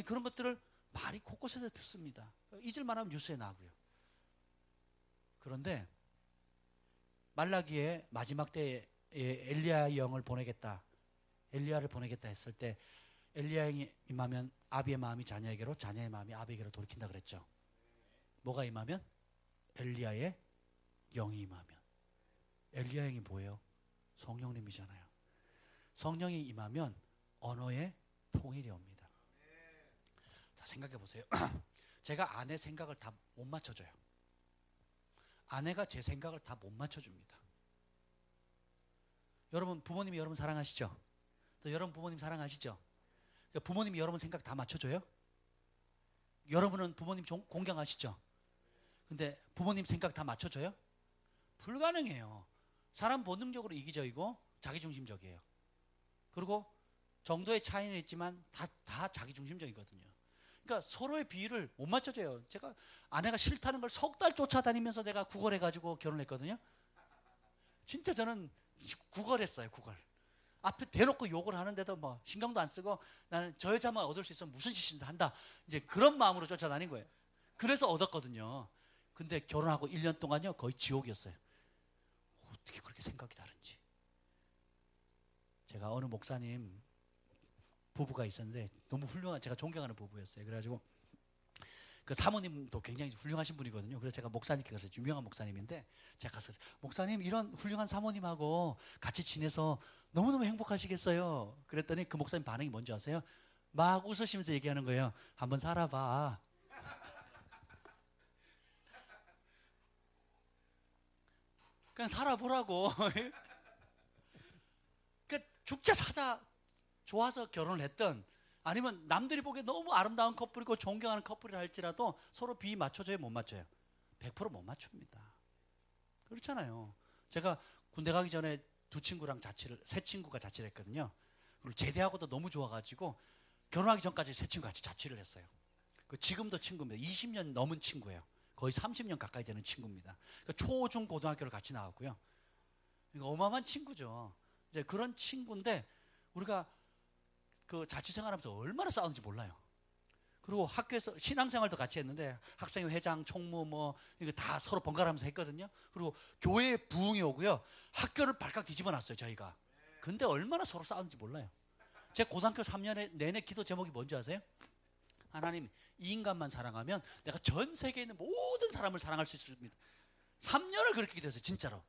그런 것들을 말이 곳곳에서 듣습니다. 잊을만 하면 뉴스에 나오고요. 그런데 말라기에 마지막 때에 엘리야 영을 보내겠다, 엘리야를 보내겠다 했을 때 엘리야 임하면 아비의 마음이 자녀에게로, 자녀의 마음이 아비에게로 돌이킨다 그랬죠. 뭐가 임하면? 엘리야의 영이 임하면. 엘리야 영이 뭐예요? 성령님이잖아요. 성령이 임하면 언어의 통일이 옵니다. 자, 생각해 보세요. 제가 아내 생각을 다 못 맞춰줘요. 아내가 제 생각을 다 못 맞춰줍니다. 여러분, 부모님이 여러분 사랑하시죠? 또 여러분 부모님 사랑하시죠? 부모님이 여러분 생각 다 맞춰줘요? 여러분은 부모님 공경하시죠? 근데 부모님 생각 다 맞춰줘요? 불가능해요. 사람 본능적으로 이기적이고 자기중심적이에요. 그리고 정도의 차이는 있지만 다 자기중심적이거든요. 그러니까 서로의 비율을 못 맞춰줘요. 제가 아내가 싫다는 걸 석 달 쫓아다니면서 내가 구걸해가지고 결혼했거든요. 진짜 저는 구걸했어요, 구걸. 앞에 대놓고 욕을 하는데도 뭐 신경도 안 쓰고 나는 저 여자만 얻을 수 있으면 무슨 짓이든 한다. 이제 그런 마음으로 쫓아다닌 거예요. 그래서 얻었거든요. 근데 결혼하고 1년 동안요, 거의 지옥이었어요. 어떻게 그렇게 생각이 다른지. 제가 어느 목사님 부부가 있었는데 너무 훌륭한, 제가 존경하는 부부였어요. 그래가지고 그 사모님도 굉장히 훌륭하신 분이거든요. 그래서 제가 목사님께 가서, 유명한 목사님인데 제가 가서, 목사님 이런 훌륭한 사모님하고 같이 지내서 너무너무 행복하시겠어요. 그랬더니 그 목사님 반응이 뭔지 아세요? 막 웃으시면서 얘기하는 거예요. 한번 살아봐. 그냥 살아보라고. 그러니까 죽자 사자 좋아서 결혼을 했던, 아니면 남들이 보기에 너무 아름다운 커플이고 존경하는 커플이라 할지라도 서로 비 맞춰줘야 못 맞춰요. 100% 못 맞춥니다. 그렇잖아요. 제가 군대 가기 전에 세 친구가 자취를 했거든요. 그리고 제대하고도 너무 좋아가지고 결혼하기 전까지 세 친구가 같이 자취를 했어요. 지금도 친구입니다. 20년 넘은 친구예요. 거의 30년 가까이 되는 친구입니다. 초, 중, 고등학교를 같이 나왔고요. 어마어마한 친구죠. 이제 그런 친구인데 우리가 그 자취생활하면서 얼마나 싸웠는지 몰라요. 그리고 학교에서 신앙생활도 같이 했는데 학생회 회장, 총무 뭐 이거 다 서로 번갈아가면서 했거든요. 그리고 교회에 부흥이 오고요. 학교를 발칵 뒤집어 놨어요, 저희가. 근데 얼마나 서로 싸웠는지 몰라요. 제 고등학교 3년 내내 기도 제목이 뭔지 아세요? 하나님, 이 인간만 사랑하면 내가 전 세계에 있는 모든 사람을 사랑할 수 있습니다. 3년을 그렇게 기도했어요, 진짜로.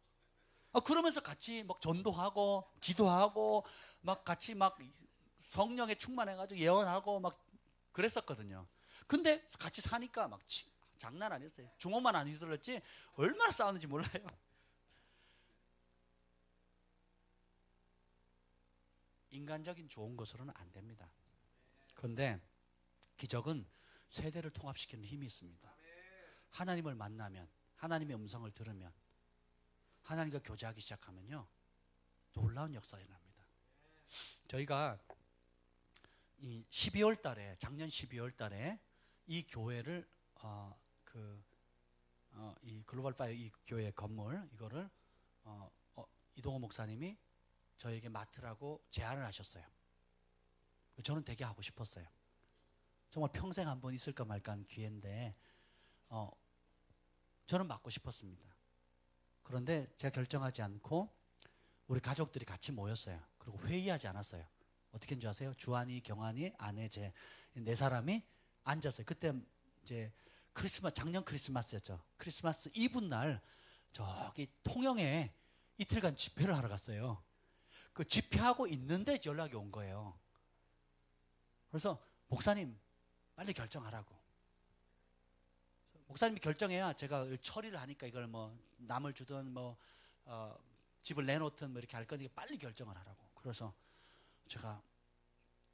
그러면서 같이 막 전도하고 기도하고 막 같이 막 성령에 충만해가지고 예언하고 막 그랬었거든요. 근데 같이 사니까 막 장난 아니었어요. 주먹만 안 휘둘렀지 얼마나 싸웠는지 몰라요. 인간적인 좋은 것으로는 안 됩니다. 그런데 기적은 세대를 통합시키는 힘이 있습니다. 하나님을 만나면, 하나님의 음성을 들으면, 하나님과 교제하기 시작하면요, 놀라운 역사가 일어납니다. 저희가 이 12월 달에, 작년 12월 달에 이 교회를 이 글로벌 파이어 이 교회 건물 이거를 이동호 목사님이 저에게 맡으라고 제안을 하셨어요. 저는 되게 하고 싶었어요. 정말 평생 한번 있을까 말까 한 기회인데 저는 맡고 싶었습니다. 그런데 제가 결정하지 않고 우리 가족들이 같이 모였어요. 그리고 회의하지 않았어요. 어떻게 한줄 아세요? 주한이, 경한이, 아내, 제 네 사람이 앉았어요. 그때 이제 작년 크리스마스였죠. 크리스마스 이브 날 저기 통영에 이틀간 집회를 하러 갔어요. 그 집회하고 있는데 연락이 온 거예요. 그래서 목사님 빨리 결정하라고. 목사님이 결정해야 제가 처리를 하니까 이걸 뭐 남을 주든 뭐 집을 내놓든 뭐 이렇게 할 거니까 빨리 결정을 하라고. 그래서 제가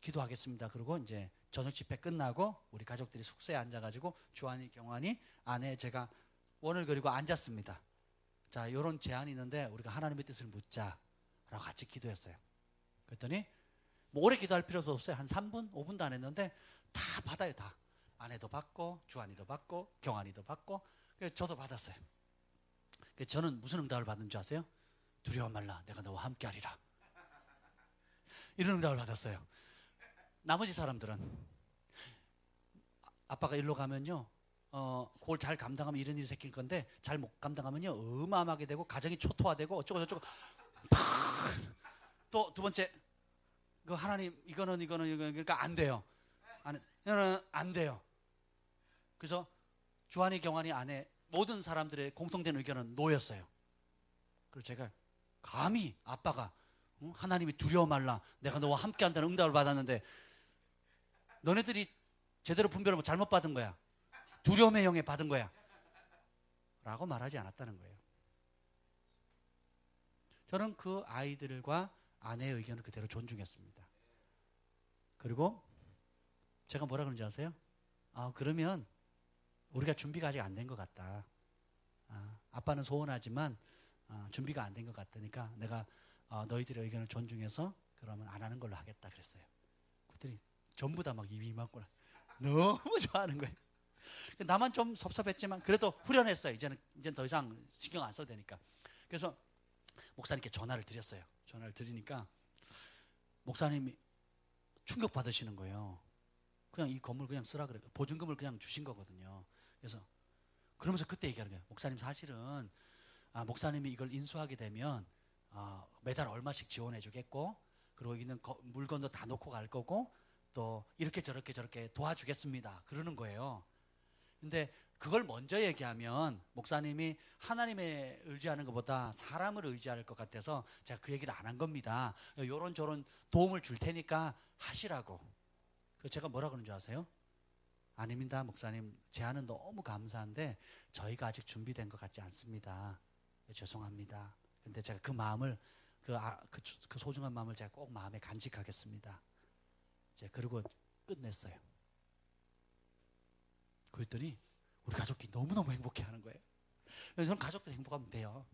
기도하겠습니다. 그리고 이제 저녁 집회 끝나고 우리 가족들이 숙소에 앉아가지고 주한이, 경한이, 아내, 제가 원을 그리고 앉았습니다. 자, 이런 제안이 있는데 우리가 하나님의 뜻을 묻자라고 같이 기도했어요. 그랬더니 뭐 오래 기도할 필요도 없어요. 한 3분, 5분도 안 했는데 다 받아요. 다. 아내도 받고 주한이도 받고 경한이도 받고 저도 받았어요. 저는 무슨 응답을 받은 줄 아세요? 두려워 말라, 내가 너와 함께하리라. 이런 응답을 받았어요. 나머지 사람들은 아빠가 일로 가면요 그걸 잘 감당하면 이런 일이 생길 건데 잘 못 감당하면요 어마어마하게 되고 가정이 초토화되고 어쩌고 저쩌고. 또 두 번째, 그 하나님 이거는 그러니까 안 돼요. 이거는 안 돼요. 그래서 주한이, 경한이, 아내 모든 사람들의 공통된 의견은 노였어요. 그래서 제가 감히 아빠가 하나님이 두려워 말라, 내가 너와 함께한다는 응답을 받았는데 너네들이 제대로 분별을 잘못 받은 거야. 두려움의 영에 받은 거야. 라고 말하지 않았다는 거예요. 저는 그 아이들과 아내의 의견을 그대로 존중했습니다. 그리고 제가 뭐라 그런지 아세요? 그러면 우리가 준비가 아직 안 된 것 같다. 아빠는 소원하지만 준비가 안 된 것 같으니까 내가 너희들의 의견을 존중해서 그러면 안 하는 걸로 하겠다 그랬어요. 그랬더니 전부 다 막 입이 막 너무 좋아하는 거예요. 나만 좀 섭섭했지만 그래도 후련했어요. 이제는 더 이상 신경 안 써도 되니까. 그래서 목사님께 전화를 드렸어요. 전화를 드리니까 목사님이 충격 받으시는 거예요. 그냥 이 건물 그냥 쓰라 그래. 보증금을 그냥 주신 거거든요. 그래서 그러면서 그때 얘기하는 거예요. 목사님 사실은 목사님이 이걸 인수하게 되면 매달 얼마씩 지원해 주겠고 그리고 있는 물건도 다 놓고 갈 거고 또 이렇게 저렇게 도와주겠습니다. 그러는 거예요. 근데 그걸 먼저 얘기하면 목사님이 하나님에 의지하는 것보다 사람을 의지할 것 같아서 제가 그 얘기를 안 한 겁니다. 요런저런 도움을 줄 테니까 하시라고. 그래서 제가 뭐라 그러는 줄 아세요? 아닙니다, 목사님. 제안은 너무 감사한데 저희가 아직 준비된 것 같지 않습니다. 죄송합니다. 근데 제가 그 마음을 그 소중한 마음을 제가 꼭 마음에 간직하겠습니다. 그리고 끝냈어요. 그랬더니 우리 가족이 너무너무 행복해하는 거예요. 그래서 저는 가족들 행복하면 돼요.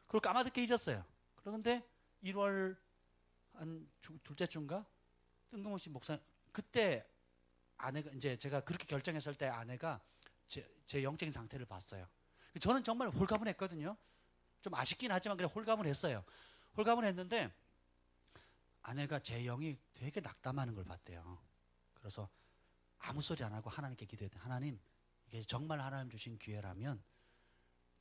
그걸 까마득히 잊었어요. 그런데 1월 한 둘째 주인가 뜬금없이 목사님 그때 아내가 이제 제가 그렇게 결정했을 때 아내가 제 영적인 상태를 봤어요. 저는 정말 홀가분했거든요. 좀 아쉽긴 하지만 그래 홀가분 했어요. 홀가분 했는데 아내가 제 영이 되게 낙담하는 걸 봤대요. 그래서 아무 소리 안 하고 하나님께 기도했대. 하나님, 이게 정말 하나님 주신 기회라면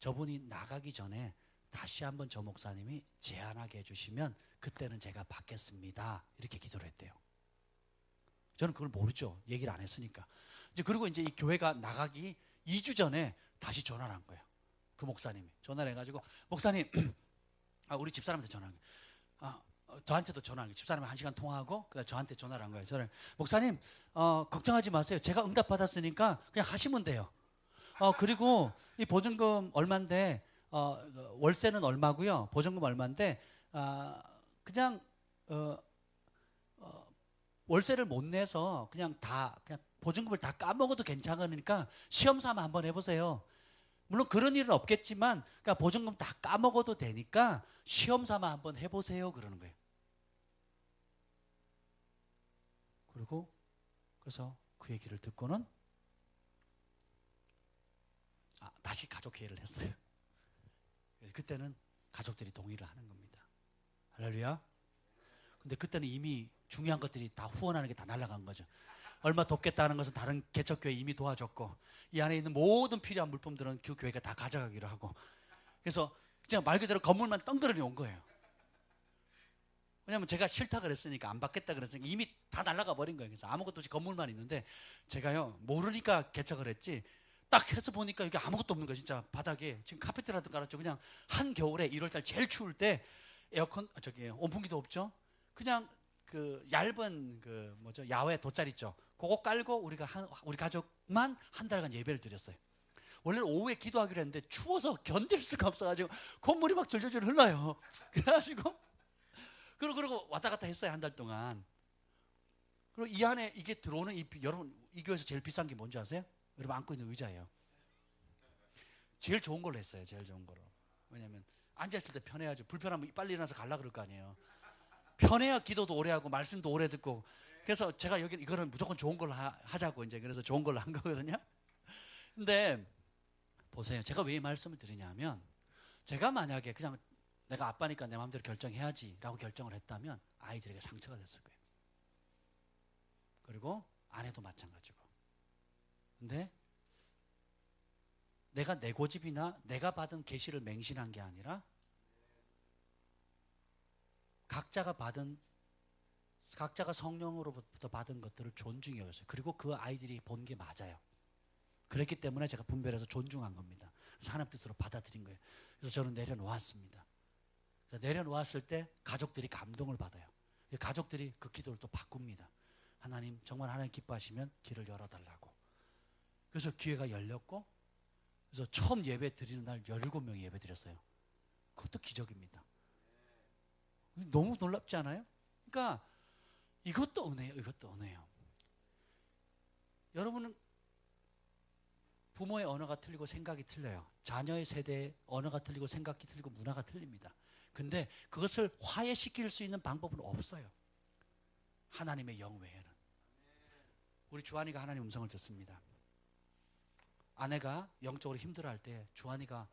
저분이 나가기 전에 다시 한번 저 목사님이 제안하게 해주시면 그때는 제가 받겠습니다. 이렇게 기도를 했대요. 저는 그걸 모르죠. 얘기를 안 했으니까. 그리고 이제 이 교회가 나가기 2주 전에 다시 전화를 한 거예요. 그 목사님이 전화를 해가지고 목사님, 우리 집사람한테 전화한 거예요. 저한테도 전화한 거예요. 집사람이 1시간 통화하고 그다음에 저한테 전화를 한 거예요. 저는 목사님 걱정하지 마세요. 제가 응답 받았으니까 그냥 하시면 돼요. 그리고 이 보증금 얼마인데 월세는 얼마고요. 보증금 얼마인데 그냥 월세를 못 내서 그냥 보증금을 다 까먹어도 괜찮으니까 시험 삼아 한번 해보세요. 물론 그런 일은 없겠지만 그러니까 보증금 다 까먹어도 되니까 시험 삼아 한번 해보세요. 그러는 거예요. 그래서 그 얘기를 듣고는 다시 가족회의를 했어요. 그때는 가족들이 동의를 하는 겁니다. 할렐루야. 근데 그때는 이미 중요한 것들이 다 후원하는 게 다 날아간 거죠. 얼마 돕겠다는 것은 다른 개척교회 이미 도와줬고 이 안에 있는 모든 필요한 물품들은 그 교회가 다 가져가기로 하고 그래서 그냥 말 그대로 건물만 덩그러니 온 거예요. 왜냐면 제가 싫다 그랬으니까, 안 받겠다 그랬으니까 이미 다 날아가 버린 거예요. 그래서 아무것도 없이 건물만 있는데 제가요 모르니까 개척을 했지, 딱 해서 보니까 이게 아무것도 없는 거예요. 진짜 바닥에 지금 카페트라도 깔았죠. 그냥 한겨울에 1월달 제일 추울 때 에어컨 온풍기도 없죠. 그냥 그 얇은 그 뭐죠, 야외 돗자리 있죠. 그거 깔고 우리 가족만 한 달간 예배를 드렸어요. 원래는 오후에 기도하기로 했는데 추워서 견딜 수가 없어가지고 콧물이 막 줄줄줄 흘러요. 그래가지고 그러고 왔다 갔다 했어요, 한 달 동안. 그리고 이 안에 이게 들어오는 여러분, 이 교회에서 제일 비싼 게 뭔지 아세요? 여러분 앉고 있는 의자예요. 제일 좋은 걸로 했어요. 제일 좋은 거로. 왜냐면 앉아있을 때 편해야죠. 불편하면 빨리 일어나서 가려고 그럴 거 아니에요. 편해야 기도도 오래 하고 말씀도 오래 듣고. 그래서 제가 여기 이거는 무조건 좋은 걸로 하자고 이제 그래서 좋은 걸로 한 거거든요. 근데 보세요. 제가 왜 이 말씀을 드리냐면, 제가 만약에 그냥 내가 아빠니까 내 마음대로 결정해야지 라고 결정을 했다면 아이들에게 상처가 됐을 거예요. 그리고 아내도 마찬가지고. 근데 내가 내 고집이나 내가 받은 계시를 맹신한 게 아니라 각자가 성령으로부터 받은 것들을 존중해 줬어요. 그리고 그 아이들이 본 게 맞아요. 그랬기 때문에 제가 분별해서 존중한 겁니다. 그래서 하나님 뜻으로 받아들인 거예요. 그래서 저는 내려놓았습니다. 내려놓았을 때 가족들이 감동을 받아요. 가족들이 그 기도를 또 바꿉니다. 하나님, 정말 하나님 기뻐하시면 길을 열어달라고. 그래서 기회가 열렸고, 그래서 처음 예배 드리는 날 17명이 예배 드렸어요. 그것도 기적입니다. 너무 놀랍지 않아요? 그러니까 이것도 은혜예요. 이것도 은혜예요. 여러분은 부모의 언어가 틀리고 생각이 틀려요. 자녀의 세대의 언어가 틀리고 생각이 틀리고 문화가 틀립니다. 근데 그것을 화해시킬 수 있는 방법은 없어요. 하나님의 영 외에는. 우리 주한이가 하나님 음성을 듣습니다. 아내가 영적으로 힘들어할 때 주한이가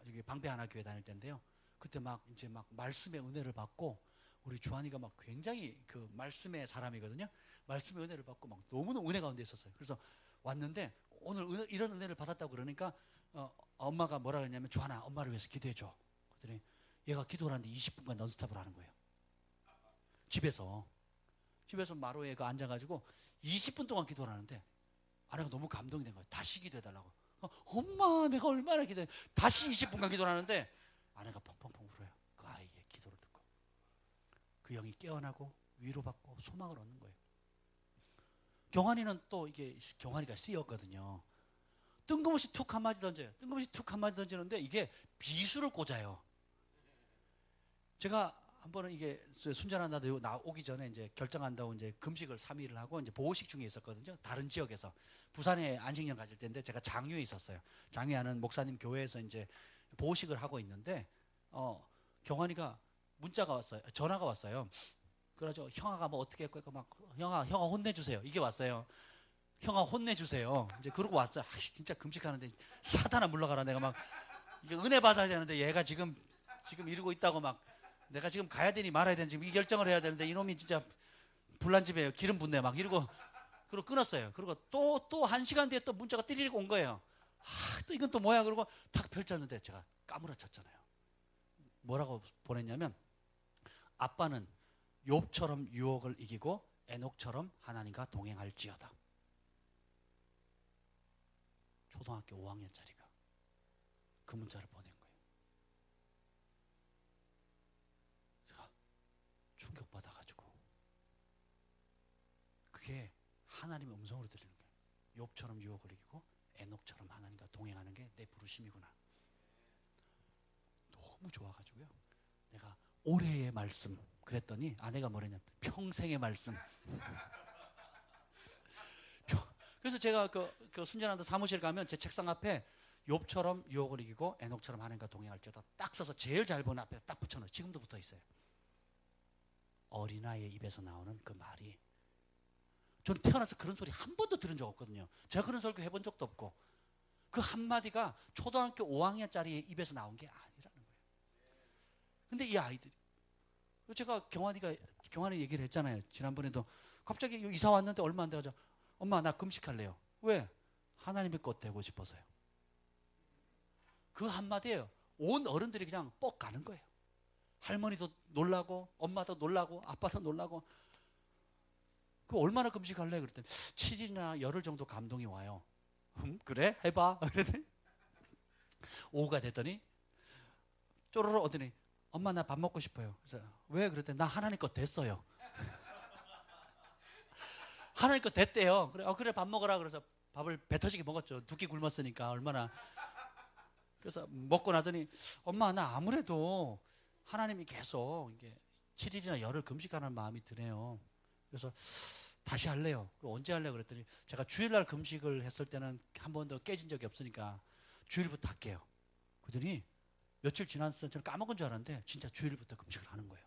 여기 방배 하나 교회 다닐 때인데요. 그때 막 말씀의 은혜를 받고, 우리 주한이가 막 굉장히 그 말씀의 사람이거든요. 말씀의 은혜를 받고 막 너무너무 은혜 가운데 있었어요. 그래서 왔는데 오늘 이런 은혜를 받았다고 그러니까 엄마가 뭐라 그랬냐면, 주한아, 엄마를 위해서 기도해줘. 그랬더니 얘가 기도를 하는데 20분간 넌스톱을 하는 거예요. 집에서 마루에 앉아가지고 20분 동안 기도를 하는데 아내가 너무 감동이 된 거예요. 다시 기도해달라고. 엄마, 내가 얼마나 기도해. 다시 20분간 기도를 하는데 아내가 펑펑펑 울어요. 그 아이의 기도를 듣고. 그 영이 깨어나고 위로받고 소망을 얻는 거예요. 경환이는 또 이게 경환이가 C였거든요. 뜬금없이 툭 한마디 던져요. 뜬금없이 툭 한마디 던지는데 이게 비수를 꽂아요. 제가 한 번은 이게 순전한다도 나오기 전에 이제 결정한다고 이제 금식을 3일을 하고 이제 보호식 중에 있었거든요. 다른 지역에서. 부산에 안식년 가질 때인데 제가 장유에 있었어요. 장유에 하는 목사님 교회에서 이제 보호식을 하고 있는데 경환이가 문자가 왔어요. 전화가 왔어요. 그래서 형아가 뭐 어떻게 했고 막 형아 혼내주세요. 이게 왔어요. 형아 혼내주세요. 이제 그러고 왔어요. 진짜 금식하는데 사단아 물러가라. 내가 막 이게 은혜 받아야 되는데 얘가 지금 이러고 있다고 막 내가 지금 가야 되니 말아야 되니 지금 이 결정을 해야 되는데 이놈이 진짜 불난 집에 기름 붓네 막 이러고 그리고 끊었어요. 그리고 또 1시간 뒤에 또 문자가 띠리릭 온 거예요. 또 이건 또 뭐야? 그러고 탁 펼쳤는데 제가 까무러쳤잖아요. 뭐라고 보냈냐면, 아빠는 욥처럼 유혹을 이기고 에녹처럼 하나님과 동행할지어다. 초등학교 5학년짜리가 그 문자를 보낸 거예요. 제가 충격받아가지고 그게 하나님의 음성으로 들리는 거예요. 욥처럼 유혹을 이기고 에녹처럼 하나님과 동행하는 게 내 부르심이구나. 너무 좋아가지고요. 내가 올해의 말씀 그랬더니 아내가 뭐랬냐, 평생의 말씀. 그래서 제가 그 순전한다 사무실 가면 제 책상 앞에 욥처럼 유혹을 이기고 에녹처럼 하나님과 동행할지어다 딱 써서 제일 잘 보는 앞에 딱 붙여놓어요. 지금도 붙어 있어요. 어린아이의 입에서 나오는 그 말이, 저는 태어나서 그런 소리 한 번도 들은 적 없거든요. 제가 그런 설교 해본 적도 없고, 그 한마디가 초등학교 5학년짜리의 입에서 나온 게 아니라는 거예요. 근데 이 아이들이, 제가 경환이 얘기를 했잖아요. 지난번에도 갑자기 이사 왔는데 얼마 안 돼가지고, 엄마 나 금식할래요. 왜? 하나님의 것 되고 싶어서요. 그 한마디에요. 온 어른들이 그냥 뻑 가는 거예요. 할머니도 놀라고 엄마도 놀라고 아빠도 놀라고. 그 얼마나 금식할래? 그랬더니 7일이나 열흘 정도 감동이 와요. 그래? 해봐. 그랬더니 오후가 됐더니 쪼르르 오더니 엄마 나 밥 먹고 싶어요. 그래서 왜? 그랬더니 나 하나님 거 됐어요. 하나님 거 됐대요. 그래, 그래 밥 먹어라. 그래서 밥을 배 터지게 먹었죠. 두 끼 굶었으니까 얼마나. 그래서 먹고 나더니 엄마 나 아무래도 하나님이 계속 이게 7일이나 열흘 금식하는 마음이 드네요. 그래서 다시 할래요. 언제 할래요? 그랬더니 제가 주일날 금식을 했을 때는 한 번도 깨진 적이 없으니까 주일부터 할게요. 그러더니 며칠 지났을 때 저는 까먹은 줄 알았는데 진짜 주일부터 금식을 하는 거예요.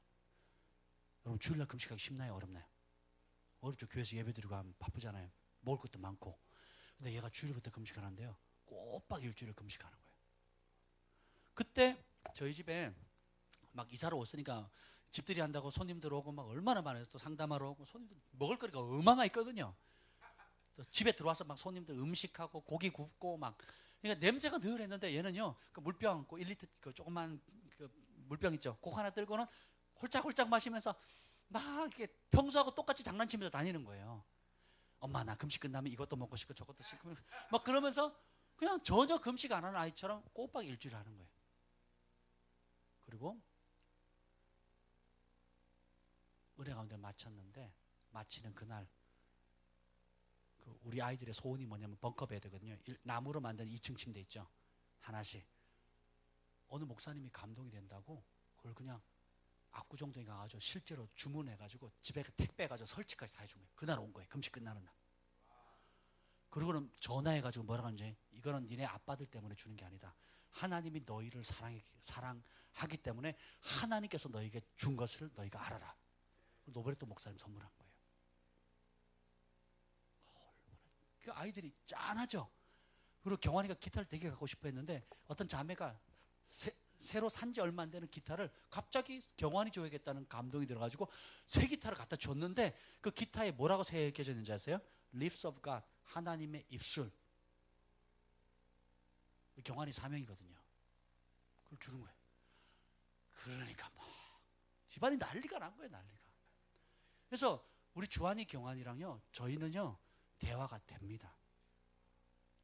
여러분 주일날 금식하기 쉽나요? 어렵나요? 어렵죠. 교회에서 예배드리고 하면 바쁘잖아요. 먹을 것도 많고. 근데 얘가 주일부터 금식하는데요. 꼬박 일주일을 금식하는 거예요. 그때 저희 집에 막 이사를 왔으니까 집들이 한다고 손님들 오고 막 얼마나 많아요. 또 상담하러 오고 손님들 먹을 거리가 어마어마했거든요. 또 집에 들어와서 막 손님들 음식하고 고기 굽고 막 그러니까 냄새가 늘 했는데 얘는요 그 물병 그 1리터 그 조그만 그 물병 있죠. 그거 하나 들고는 홀짝홀짝 마시면서 막 이렇게 평소하고 똑같이 장난치면서 다니는 거예요. 엄마 나 금식 끝나면 이것도 먹고 싶고 저것도 싶고 막 그러면서 그냥 전혀 금식 안 하는 아이처럼 꼬박 일주일 하는 거예요. 그리고 은혜 가운데 마쳤는데 마치는 그날 그 우리 아이들의 소원이 뭐냐면 벙커베드거든요. 나무로 만든 2층 침대 있죠. 하나씩. 어느 목사님이 감동이 된다고 그걸 그냥 압구정동에 가가지고 실제로 주문해가지고 집에 택배해가지고 설치까지 다 해준 거예요. 그날 온 거예요. 금식 끝나는 날. 그리고는 전화해가지고 뭐라고 하는지 이거는 니네 아빠들 때문에 주는 게 아니다. 하나님이 너희를 사랑하기 때문에 하나님께서 너희에게 준 것을 너희가 알아라. 노베르토 목사님 선물한 거예요. 그 아이들이 짠하죠. 그리고 경환이가 기타를 되게 갖고 싶어 했는데 어떤 자매가 새로 산지 얼마 안 되는 기타를 갑자기 경환이 줘야겠다는 감동이 들어가지고 새 기타를 갖다 줬는데 그 기타에 뭐라고 새겨져 있는지 아세요? Lips of God, 하나님의 입술. 경환이 사명이거든요. 그걸 주는 거예요. 그러니까 막 집안이 난리가 난 거예요. 난리가. 그래서 우리 주한이 경환이랑요 저희는요 대화가 됩니다.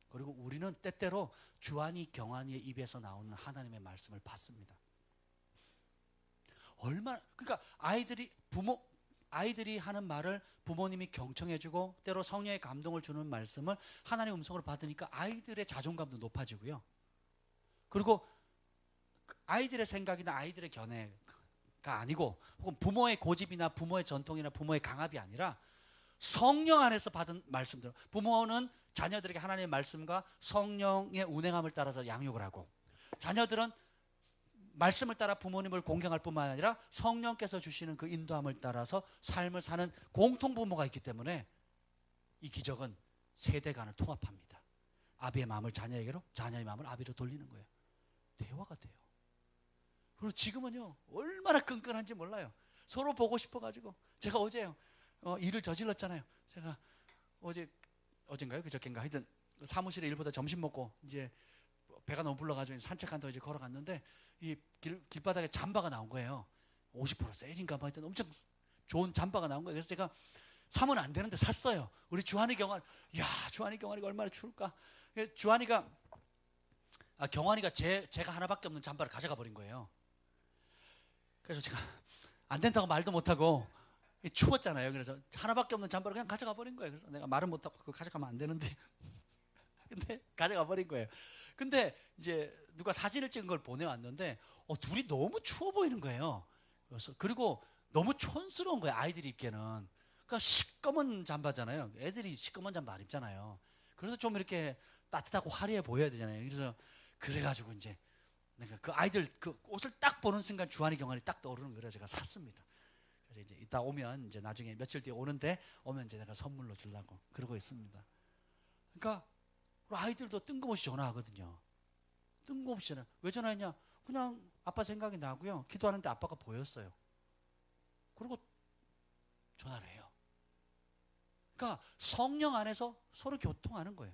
그리고 우리는 때때로 주한이 경환이의 입에서 나오는 하나님의 말씀을 받습니다. 얼마나 그러니까 아이들이 하는 말을 부모님이 경청해주고 때로 성령의 감동을 주는 말씀을 하나님의 음성으로 받으니까 아이들의 자존감도 높아지고요. 그리고 아이들의 생각이나 아이들의 견해가 아니고 혹은 부모의 고집이나 부모의 전통이나 부모의 강압이 아니라 성령 안에서 받은 말씀들. 부모는 자녀들에게 하나님의 말씀과 성령의 운행함을 따라서 양육을 하고 자녀들은 말씀을 따라 부모님을 공경할 뿐만 아니라 성령께서 주시는 그 인도함을 따라서 삶을 사는 공통부모가 있기 때문에 이 기적은 세대 간을 통합합니다. 아비의 마음을 자녀에게로 자녀의 마음을 아비로 돌리는 거예요. 대화가 돼요. 그리고 지금은요 얼마나 끈끈한지 몰라요. 서로 보고 싶어가지고 제가 어제요 일을 저질렀잖아요. 제가 어젠가요? 그저께인가 하여튼 사무실에 일보다 점심 먹고 이제 배가 너무 불러가지고 산책한다고 이제 걸어갔는데 이 길바닥에 잠바가 나온 거예요. 50% 세일인가 봐. 하여튼 엄청 좋은 잠바가 나온 거예요. 그래서 제가 사면 안 되는데 샀어요. 우리 주한이 경환이가 얼마나 추울까. 경환이가 제가 하나밖에 없는 잠바를 가져가 버린 거예요. 그래서 제가 안 된다고 말도 못하고 추웠잖아요. 그래서 하나밖에 없는 잠바를 그냥 가져가 버린 거예요. 그래서 내가 말은 못하고 그거 가져가면 안 되는데 근데 가져가 버린 거예요. 근데 이제 누가 사진을 찍은 걸 보내왔는데 둘이 너무 추워 보이는 거예요. 그리고 너무 촌스러운 거예요. 아이들이 입기에는. 그러니까 시꺼먼 잠바잖아요. 애들이 시꺼먼 잠바 안 입잖아요. 그래서 좀 이렇게 따뜻하고 화려해 보여야 되잖아요. 그래가지고 이제 내가 그 아이들 그 옷을 딱 보는 순간 주한이 경환이 딱 떠오르는 거라 제가 샀습니다. 그래서 이제 이따 오면 이제 나중에 며칠 뒤에 오는데 오면 이제 내가 선물로 주려고 그러고 있습니다. 그러니까 우리 아이들도 뜬금없이 전화하거든요. 뜬금없이 전화. 왜 전화했냐? 그냥 아빠 생각이 나고요. 기도하는데 아빠가 보였어요. 그리고 전화를 해요. 그러니까 성령 안에서 서로 교통하는 거예요.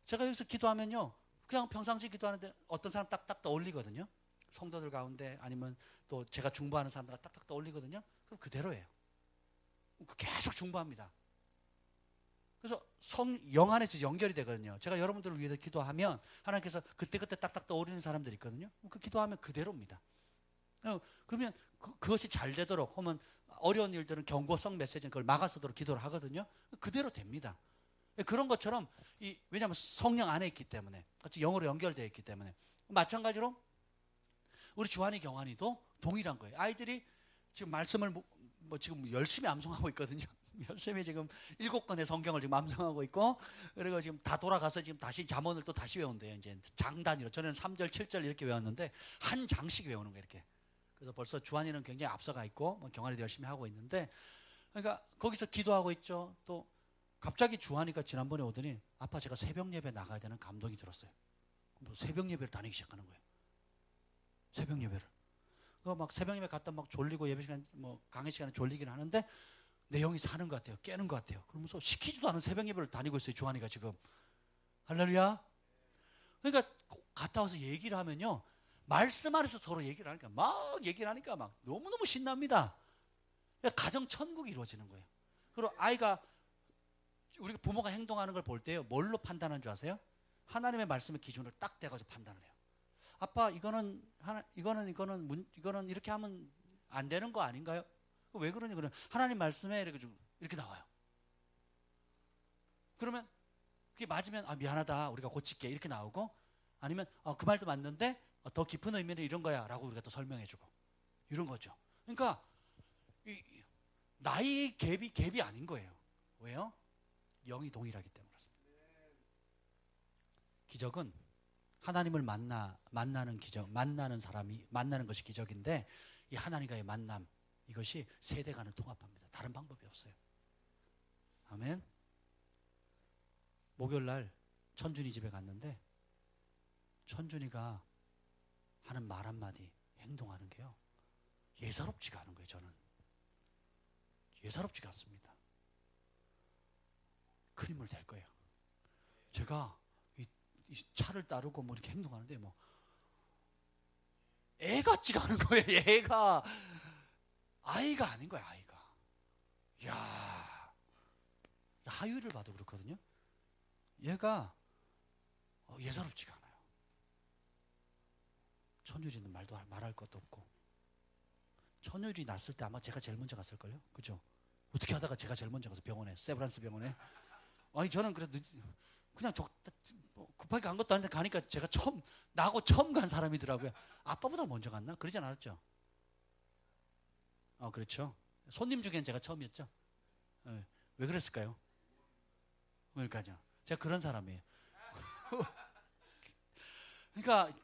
제가 여기서 기도하면요. 그냥 평상시 기도하는데 어떤 사람 딱딱 떠올리거든요. 성도들 가운데 아니면 또 제가 중보하는 사람들 딱딱 떠올리거든요. 그럼 그대로예요. 계속 중보합니다. 그래서 영 안에서 연결이 되거든요. 제가 여러분들을 위해서 기도하면 하나님께서 그때그때 딱딱 떠오르는 사람들이 있거든요. 그 기도하면 그대로입니다. 그러면 그것이 잘 되도록 하면 어려운 일들은 경고성 메시지는 그걸 막아서도록 기도를 하거든요. 그대로 됩니다. 그런 것처럼 왜냐하면 성령 안에 있기 때문에 같이 영으로 연결되어 있기 때문에 마찬가지로 우리 주한이 경한이도 동일한 거예요. 아이들이 지금 말씀을 지금 열심히 암송하고 있거든요. 열심히 지금 7권의 성경을 지금 암송하고 있고, 그리고 지금 다 돌아가서 지금 다시 잠언을 또 다시 외운대요. 이제 장 단위로. 저는 3절, 7절 이렇게 외웠는데 한 장씩 외우는 거예요. 이렇게. 그래서 벌써 주한이는 굉장히 앞서가 있고 경한이도 열심히 하고 있는데, 그러니까 거기서 기도하고 있죠. 또 갑자기 주한이가 지난번에 오더니 아빠 제가 새벽 예배 나가야 되는 감동이 들었어요. 새벽 예배를 다니기 시작하는 거예요. 새벽 예배를. 막 새벽 예배 갔다 막 졸리고 예배 시간 강의 시간에 졸리긴 하는데 내 영이 사는 것 같아요. 깨는 것 같아요. 그러면서 시키지도 않은 새벽 예배를 다니고 있어요. 주한이가 지금. 할렐루야. 그러니까 갔다 와서 얘기를 하면요. 말씀 안에서 서로 얘기를 하니까 막 너무너무 신납니다. 그러니까 가정 천국이 이루어지는 거예요. 그리고 아이가 우리가 부모가 행동하는 걸 볼 때요. 뭘로 판단하는 줄 아세요? 하나님의 말씀의 기준을 딱 대가지고 판단을 해요. 아빠 이거는 이렇게 하면 안 되는 거 아닌가요? 왜 그러냐? 그러면 하나님 말씀에 이렇게 나와요. 그러면 그게 맞으면 미안하다 우리가 고칠게 이렇게 나오고, 아니면 그 말도 맞는데 더 깊은 의미는 이런 거야 라고 우리가 또 설명해주고 이런 거죠. 그러니까 나이 갭이 아닌 거예요. 왜요? 영이 동일하기 때문에 그렇습니다. 기적은 하나님을 만나는 기적, 만나는 것이 기적인데, 이 하나님과의 만남, 이것이 세대 간을 통합합니다. 다른 방법이 없어요. 아멘. 목요일 날 천준이 집에 갔는데 천준이가 하는 말 한마디, 행동하는 게요. 예사롭지가 않은 거예요. 저는. 예사롭지가 않습니다. 큰 힘을 댈 거예요. 제가 이 차를 따르고 이렇게 행동하는데 애 같지가 않은 거예요. 애가 아이가 아닌 거예요. 아이가. 이야, 하유를 봐도 그렇거든요. 얘가 예사롭지가 않아요. 천율이는 말할 것도 없고, 천율이 났을 때 아마 제가 제일 먼저 갔을걸요. 그죠? 어떻게 하다가 제가 제일 먼저 가서 병원에, 세브란스 병원에. 아니 저는 그래도 그냥 급하게 간 것도 아닌데 가니까 제가 나하고 처음 간 사람이더라고요. 아빠보다 먼저 갔나? 그러지 않았죠? 그렇죠. 손님 중엔 제가 처음이었죠. 왜 그랬을까요? 그러니까요. 제가 그런 사람이에요. 그러니까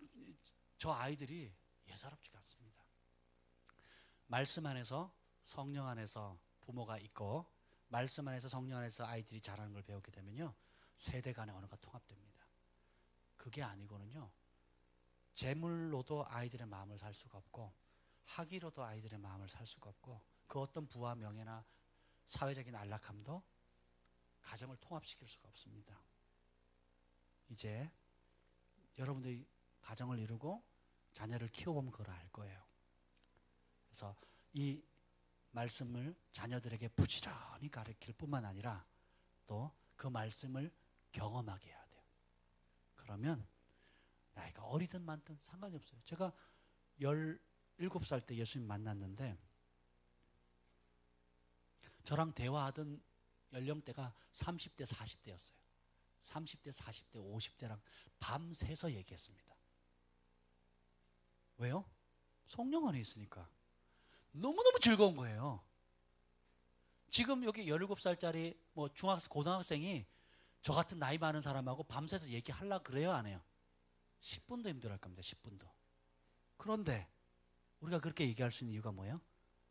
저 아이들이 예사롭지가 않습니다. 말씀 안에서 성령 안에서 부모가 있고, 말씀 안에서 성령 안에서 아이들이 자라는 걸 배우게 되면요. 세대 간의 언어가 통합됩니다. 그게 아니고는요. 재물로도 아이들의 마음을 살 수가 없고, 학위로도 아이들의 마음을 살 수가 없고, 그 어떤 부와 명예나 사회적인 안락함도 가정을 통합시킬 수가 없습니다. 이제 여러분들이 가정을 이루고 자녀를 키워보면 그걸 알 거예요. 그래서 이 말씀을 자녀들에게 부지런히 가르칠 뿐만 아니라 또 그 말씀을 경험하게 해야 돼요. 그러면 나이가 어리든 많든 상관이 없어요. 제가 17살 때 예수님 만났는데 저랑 대화하던 연령대가 30대, 40대였어요. 30대, 40대, 50대랑 밤새서 얘기했습니다. 왜요? 성령 안에 있으니까. 너무너무 즐거운 거예요. 지금 여기 17살짜리 고등학생이 저 같은 나이 많은 사람하고 밤새서 얘기하려고 그래요? 안 해요? 10분도 힘들어할 겁니다. 10분도. 그런데 우리가 그렇게 얘기할 수 있는 이유가 뭐예요?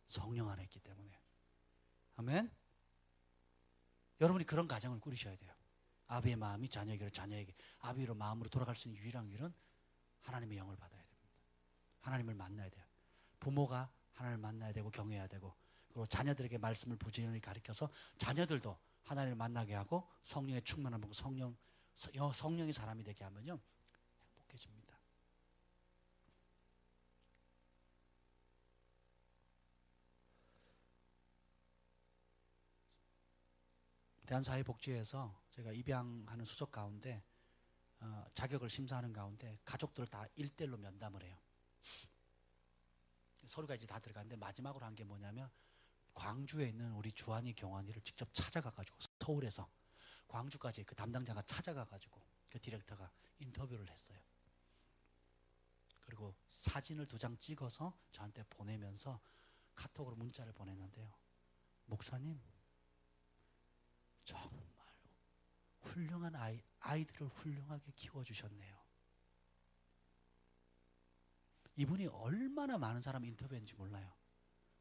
성령 안에 있기 때문에. 아멘? 여러분이 그런 가정을 꾸리셔야 돼요. 아비의 마음이 자녀에게로, 자녀에게 아비로 마음으로 돌아갈 수 있는 유일한 길은 하나님의 영을 받아야 됩니다. 하나님을 만나야 돼요. 부모가 하나님을 만나야 되고 경외해야 되고, 그리고 자녀들에게 말씀을 부지런히 가르쳐서 자녀들도 하나님을 만나게 하고 성령의 충만함을 보고 성령의 사람이 되게 하면요 행복해집니다. 대한사회복지회에서 제가 입양하는 수석 가운데 자격을 심사하는 가운데 가족들을 다 1대1로 면담을 해요. 서류가 이제 다 들어가는데 마지막으로 한 게 뭐냐면 광주에 있는 우리 주한이 경환이를 직접 찾아가가지고 서울에서 광주까지 그 담당자가 찾아가가지고 그 디렉터가 인터뷰를 했어요. 그리고 사진을 2장 찍어서 저한테 보내면서 카톡으로 문자를 보냈는데요. 목사님, 정말 훌륭한 아이들을 훌륭하게 키워주셨네요. 이분이 얼마나 많은 사람 인터뷰했는지 몰라요.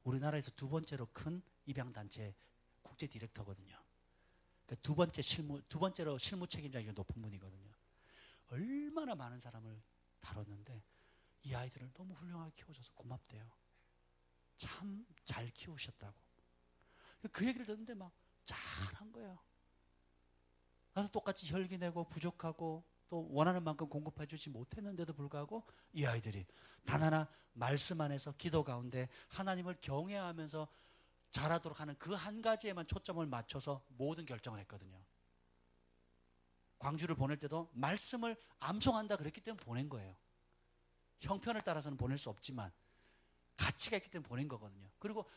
우리나라에서 2번째로 큰 입양단체 국제 디렉터거든요. 그러니까 2번째로 실무 책임자가 높은 분이거든요. 얼마나 많은 사람을 다뤘는데 이 아이들을 너무 훌륭하게 키워줘서 고맙대요. 참 잘 키우셨다고. 그 얘기를 듣는데 막 잘한 거예요. 나도 똑같이 혈기 내고 부족하고 또 원하는 만큼 공급해주지 못했는데도 불구하고 이 아이들이 단 하나 말씀 안에서 기도 가운데 하나님을 경외하면서 자라도록 하는 그 한 가지에만 초점을 맞춰서 모든 결정을 했거든요. 광주를 보낼 때도 말씀을 암송한다 그랬기 때문에 보낸 거예요. 형편을 따라서는 보낼 수 없지만 가치가 있기 때문에 보낸 거거든요. 그리고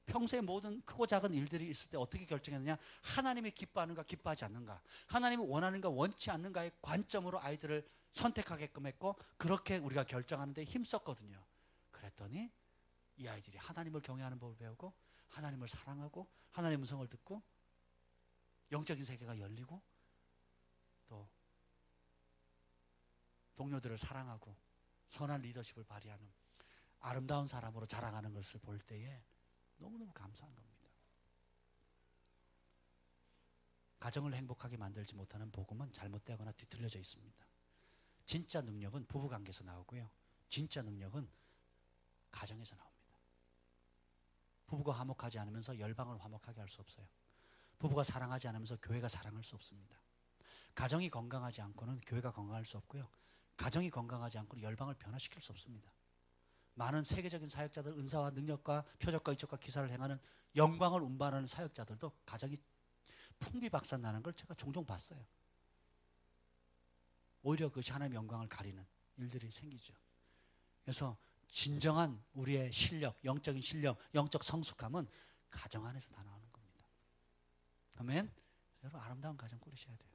평소에 모든 크고 작은 일들이 있을 때 어떻게 결정했느냐? 하나님이 기뻐하는가 기뻐하지 않는가, 하나님이 원하는가 원치 않는가의 관점으로 아이들을 선택하게끔 했고 그렇게 우리가 결정하는데 힘썼거든요. 그랬더니 이 아이들이 하나님을 경외하는 법을 배우고 하나님을 사랑하고 하나님의 음성을 듣고 영적인 세계가 열리고 또 동료들을 사랑하고 선한 리더십을 발휘하는 아름다운 사람으로 자라가는 것을 볼 때에 너무너무 감사한 겁니다. 가정을 행복하게 만들지 못하는 복음은 잘못되거나 뒤틀려져 있습니다. 진짜 능력은 부부관계에서 나오고요. 진짜 능력은 가정에서 나옵니다. 부부가 화목하지 않으면서 열방을 화목하게 할 수 없어요. 부부가 사랑하지 않으면서 교회가 사랑할 수 없습니다. 가정이 건강하지 않고는 교회가 건강할 수 없고요. 가정이 건강하지 않고는 열방을 변화시킬 수 없습니다. 많은 세계적인 사역자들, 은사와 능력과 표적과 이적과 기사를 행하는 영광을 운반하는 사역자들도 가정이 풍비박산나는 걸 제가 종종 봤어요. 오히려 그것이 하나님의 영광을 가리는 일들이 생기죠. 그래서 진정한 우리의 실력, 영적인 실력, 영적 성숙함은 가정 안에서 다 나오는 겁니다. 아멘? 여러분 아름다운 가정 꾸리셔야 돼요.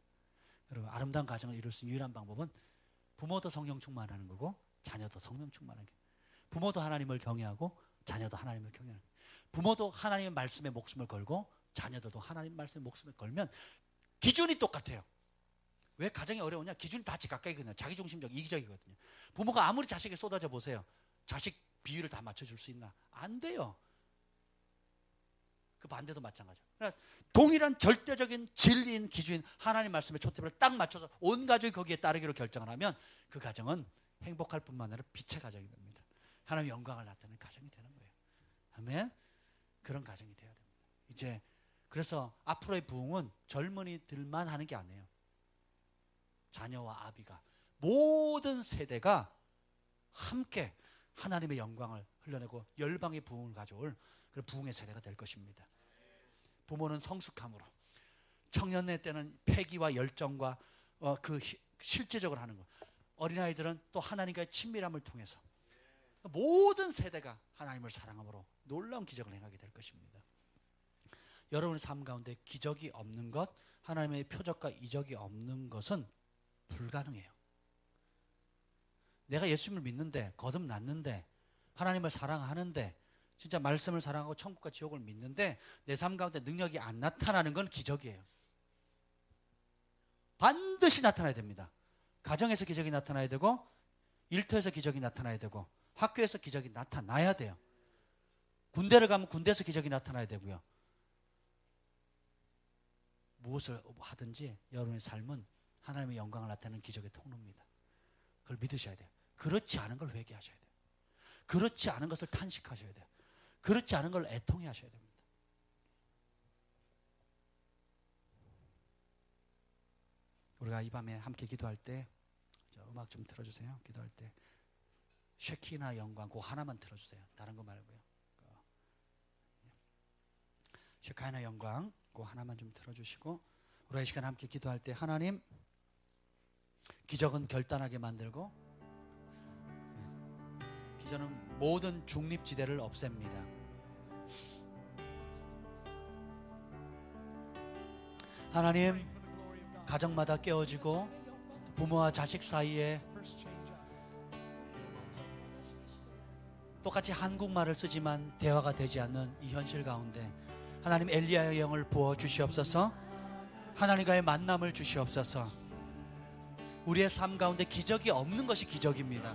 그리고 아름다운 가정을 이룰 수 있는 유일한 방법은 부모도 성령 충만하는 거고 자녀도 성령 충만하는 거예요. 부모도 하나님을 경외하고 자녀도 하나님을 경외하는 거예요. 부모도 하나님의 말씀에 목숨을 걸고 자녀들도 하나님 말씀에 목숨을 걸면 기준이 똑같아요. 왜 가정이 어려우냐? 기준이 다 지각각이거든요. 자기중심적, 이기적이거든요. 부모가 아무리 자식에 쏟아져 보세요. 자식 비율을 다 맞춰줄 수 있나? 안 돼요. 그 반대도 마찬가지예요. 그러니까 동일한 절대적인 진리인 기준인 하나님 말씀의 초점을 딱 맞춰서 온 가족이 거기에 따르기로 결정을 하면 그 가정은 행복할 뿐만 아니라 빛의 가정이 됩니다. 하나님의 영광을 나타내는 가정이 되는 거예요. 아멘? 그런 가정이 돼야 됩니다. 이제 그래서 앞으로의 부흥은 젊은이들만 하는 게 아니에요. 자녀와 아비가 모든 세대가 함께 하나님의 영광을 흘려내고 열방의 부흥을 가져올 그런 부흥의 세대가 될 것입니다. 부모는 성숙함으로, 청년의 때는 패기와 열정과 실제적으로 하는 것. 어린아이들은 또 하나님과의 친밀함을 통해서 모든 세대가 하나님을 사랑함으로 놀라운 기적을 행하게 될 것입니다. 여러분의 삶 가운데 기적이 없는 것, 하나님의 표적과 이적이 없는 것은 불가능해요. 내가 예수님을 믿는데, 거듭났는데, 하나님을 사랑하는데, 진짜 말씀을 사랑하고 천국과 지옥을 믿는데 내 삶 가운데 능력이 안 나타나는 건 기적이에요. 반드시 나타나야 됩니다. 가정에서 기적이 나타나야 되고 일터에서 기적이 나타나야 되고 학교에서 기적이 나타나야 돼요. 군대를 가면 군대에서 기적이 나타나야 되고요. 무엇을 하든지 여러분의 삶은 하나님의 영광을 나타내는 기적의 통로입니다. 그걸 믿으셔야 돼요. 그렇지 않은 걸 회개하셔야 돼요. 그렇지 않은 것을 탄식하셔야 돼요. 그렇지 않은 걸 애통해 하셔야 됩니다. 우리가 이 밤에 함께 기도할 때 음악 좀 틀어주세요. 기도할 때 쉐키나 영광 그거 하나만 틀어주세요. 다른 거 말고요. 쉐키나 영광 그 하나만 좀 들어주시고 우리 이 시간 함께 기도할 때 하나님 기적은 결단하게 만들고 기적은 모든 중립지대를 없앱니다. 하나님 가정마다 깨어지고 부모와 자식 사이에 똑같이 한국말을 쓰지만 대화가 되지 않는 이 현실 가운데 하나님 엘리야의 영을 부어 주시옵소서. 하나님과의 만남을 주시옵소서. 우리의 삶 가운데 기적이 없는 것이 기적입니다.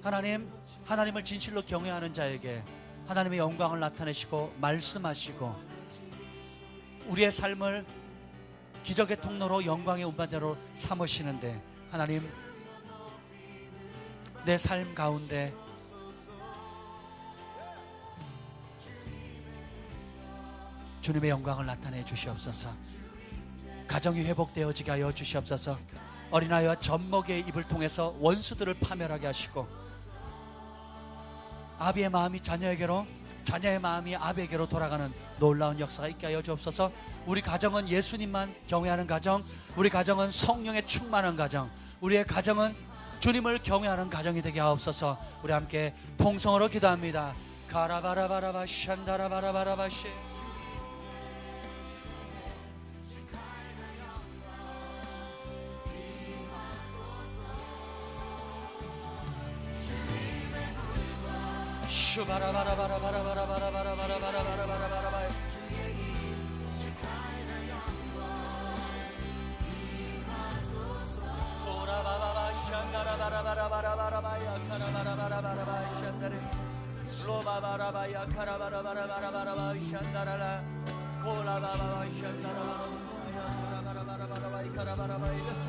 하나님, 하나님을 진실로 경외하는 자에게 하나님의 영광을 나타내시고 말씀하시고 우리의 삶을 기적의 통로로 영광의 운반대로 삼으시는데 하나님 내 삶 가운데 주님의 영광을 나타내 주시옵소서. 가정이 회복되어지게 하여 주시옵소서. 어린아이와 젖먹이의 입을 통해서 원수들을 파멸하게 하시고 아비의 마음이 자녀에게로 자녀의 마음이 아비에게로 돌아가는 놀라운 역사가 있게 하여 주옵소서. 우리 가정은 예수님만 경외하는 가정, 우리 가정은 성령에 충만한 가정, 우리의 가정은 주님을 경외하는 가정이 되게 하옵소서. 우리 함께 통성으로 기도합니다. 가라바라바라바 샨다라바라바라바시 슈바라바라바라바라바라바라바라바라바라바라바라바라바라 오라바바바 샹가라바라바라바라바라바야 카라바라바라바라바 샹다레 로바바라바야 카라바라바라바라바라바 샹다라라 고라바바바 샹다라바라바야 카라바라바라바라바 카라바라바 예수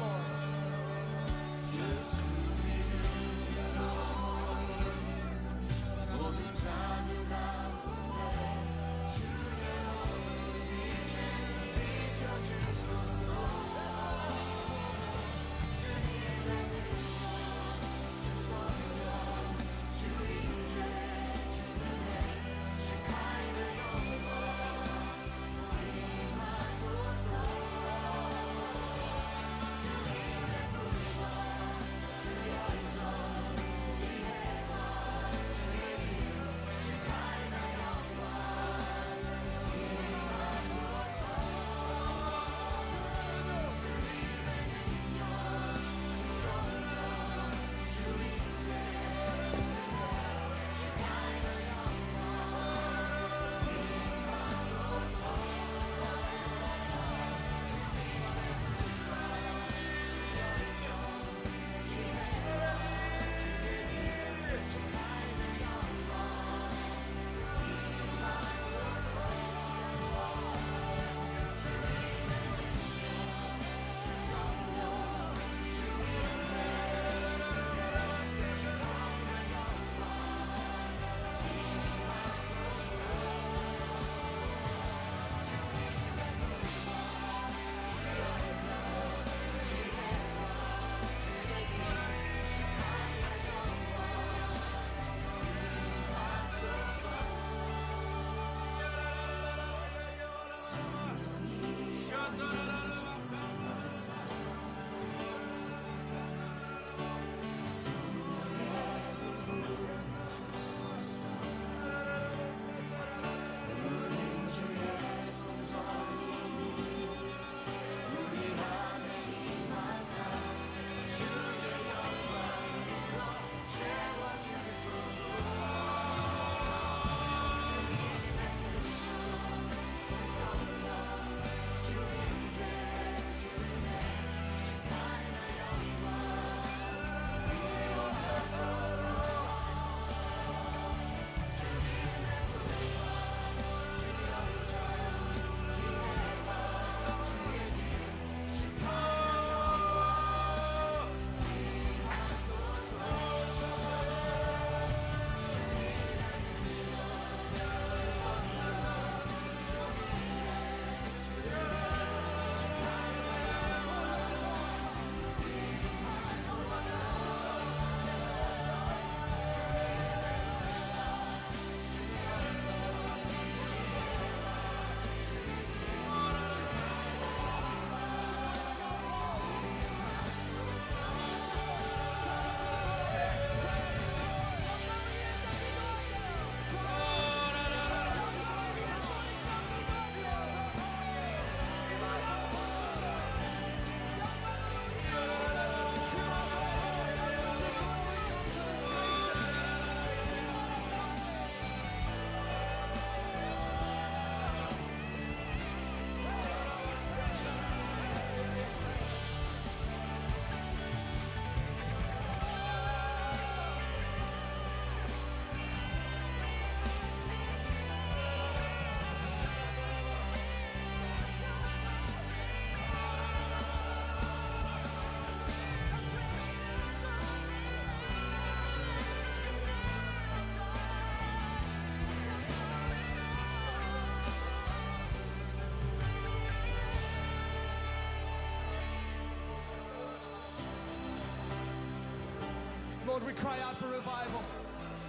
Lord, we cry out for revival.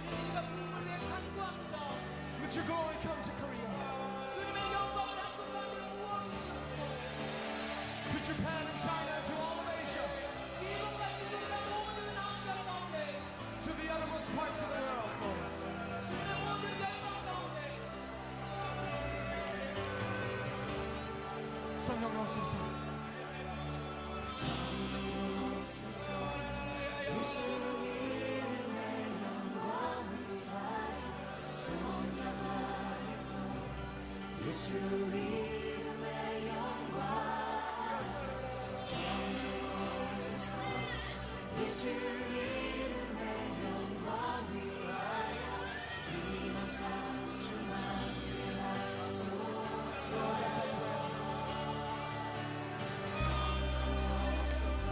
주님과 부흥을 위해 간구합니다. Let your glory come to Korea, 주님의 영광을 한국 가운데 부어주시옵소서. to Japan and China, to all of Asia, 미국과 중국과 모든 아시아 가운데 to the uttermost parts of the world, Lord. 주님의 모든 열방 가운데 성령 오소서. 예수 이름의 영광 성령오소서 예수 이름의 영광 위하여 임하사 충만케 하소서 성령오소서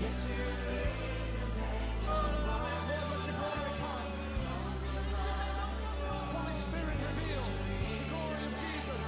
예수 이름의 영광 Holy Spirit, reveal the glory of Jesus.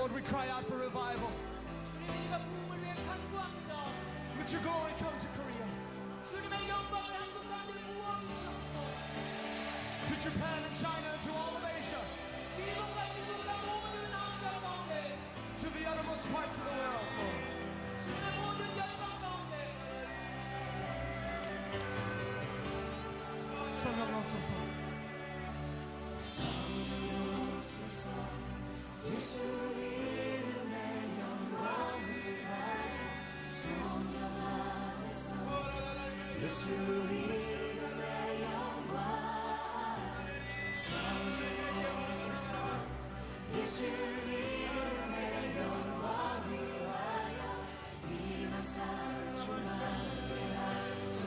Lord, we cry out for revival. 주님과 부흥을 위해 간구합니다. Let your glory come to Korea, 주님의 영광을 한국 가운데 부어주시옵소서. to Japan and China, to all of Asia, 미국과 중국과 모든 아시아 가운데 to the uttermost parts of the world, Lord. 주님의 모든 열방 가운데 성령하소서. 예수 이름의 영광 위하여 성령 안에서 예수 이름의 영광 성령 오소서 예수 이름의 영광 위하여 임하사 충만케 하소서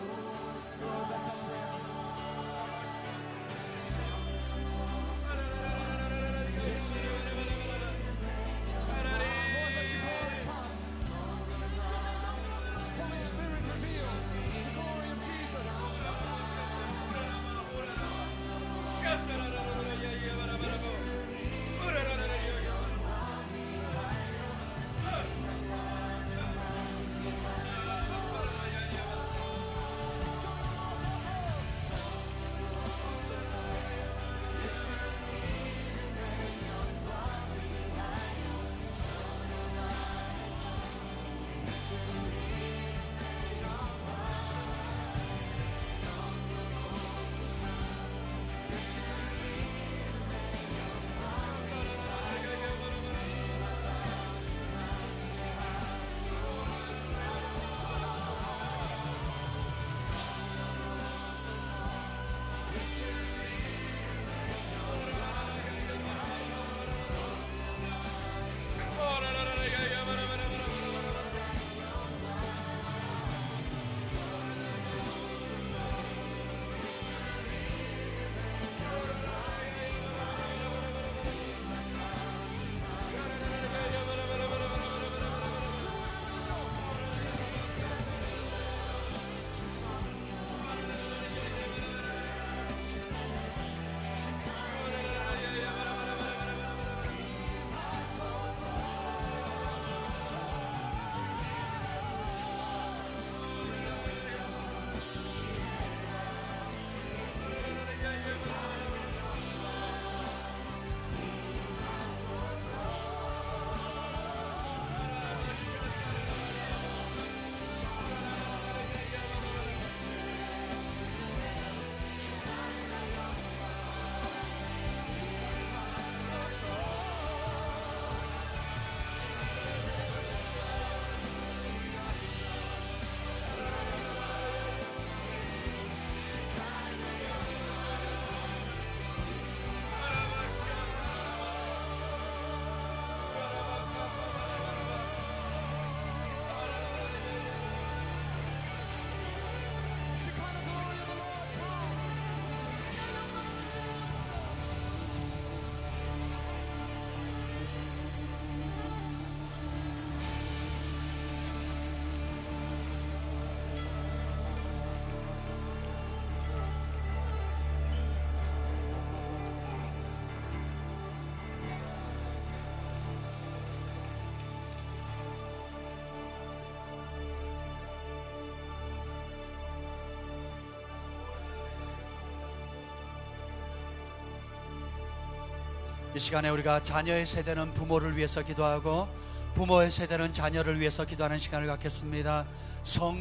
Holy Spirit, reveal the glory of Jesus. 이 시간에 우리가 자녀의 세대는 부모를 위해서 기도하고 부모의 세대는 자녀를 위해서 기도하는 시간을 갖겠습니다. 성령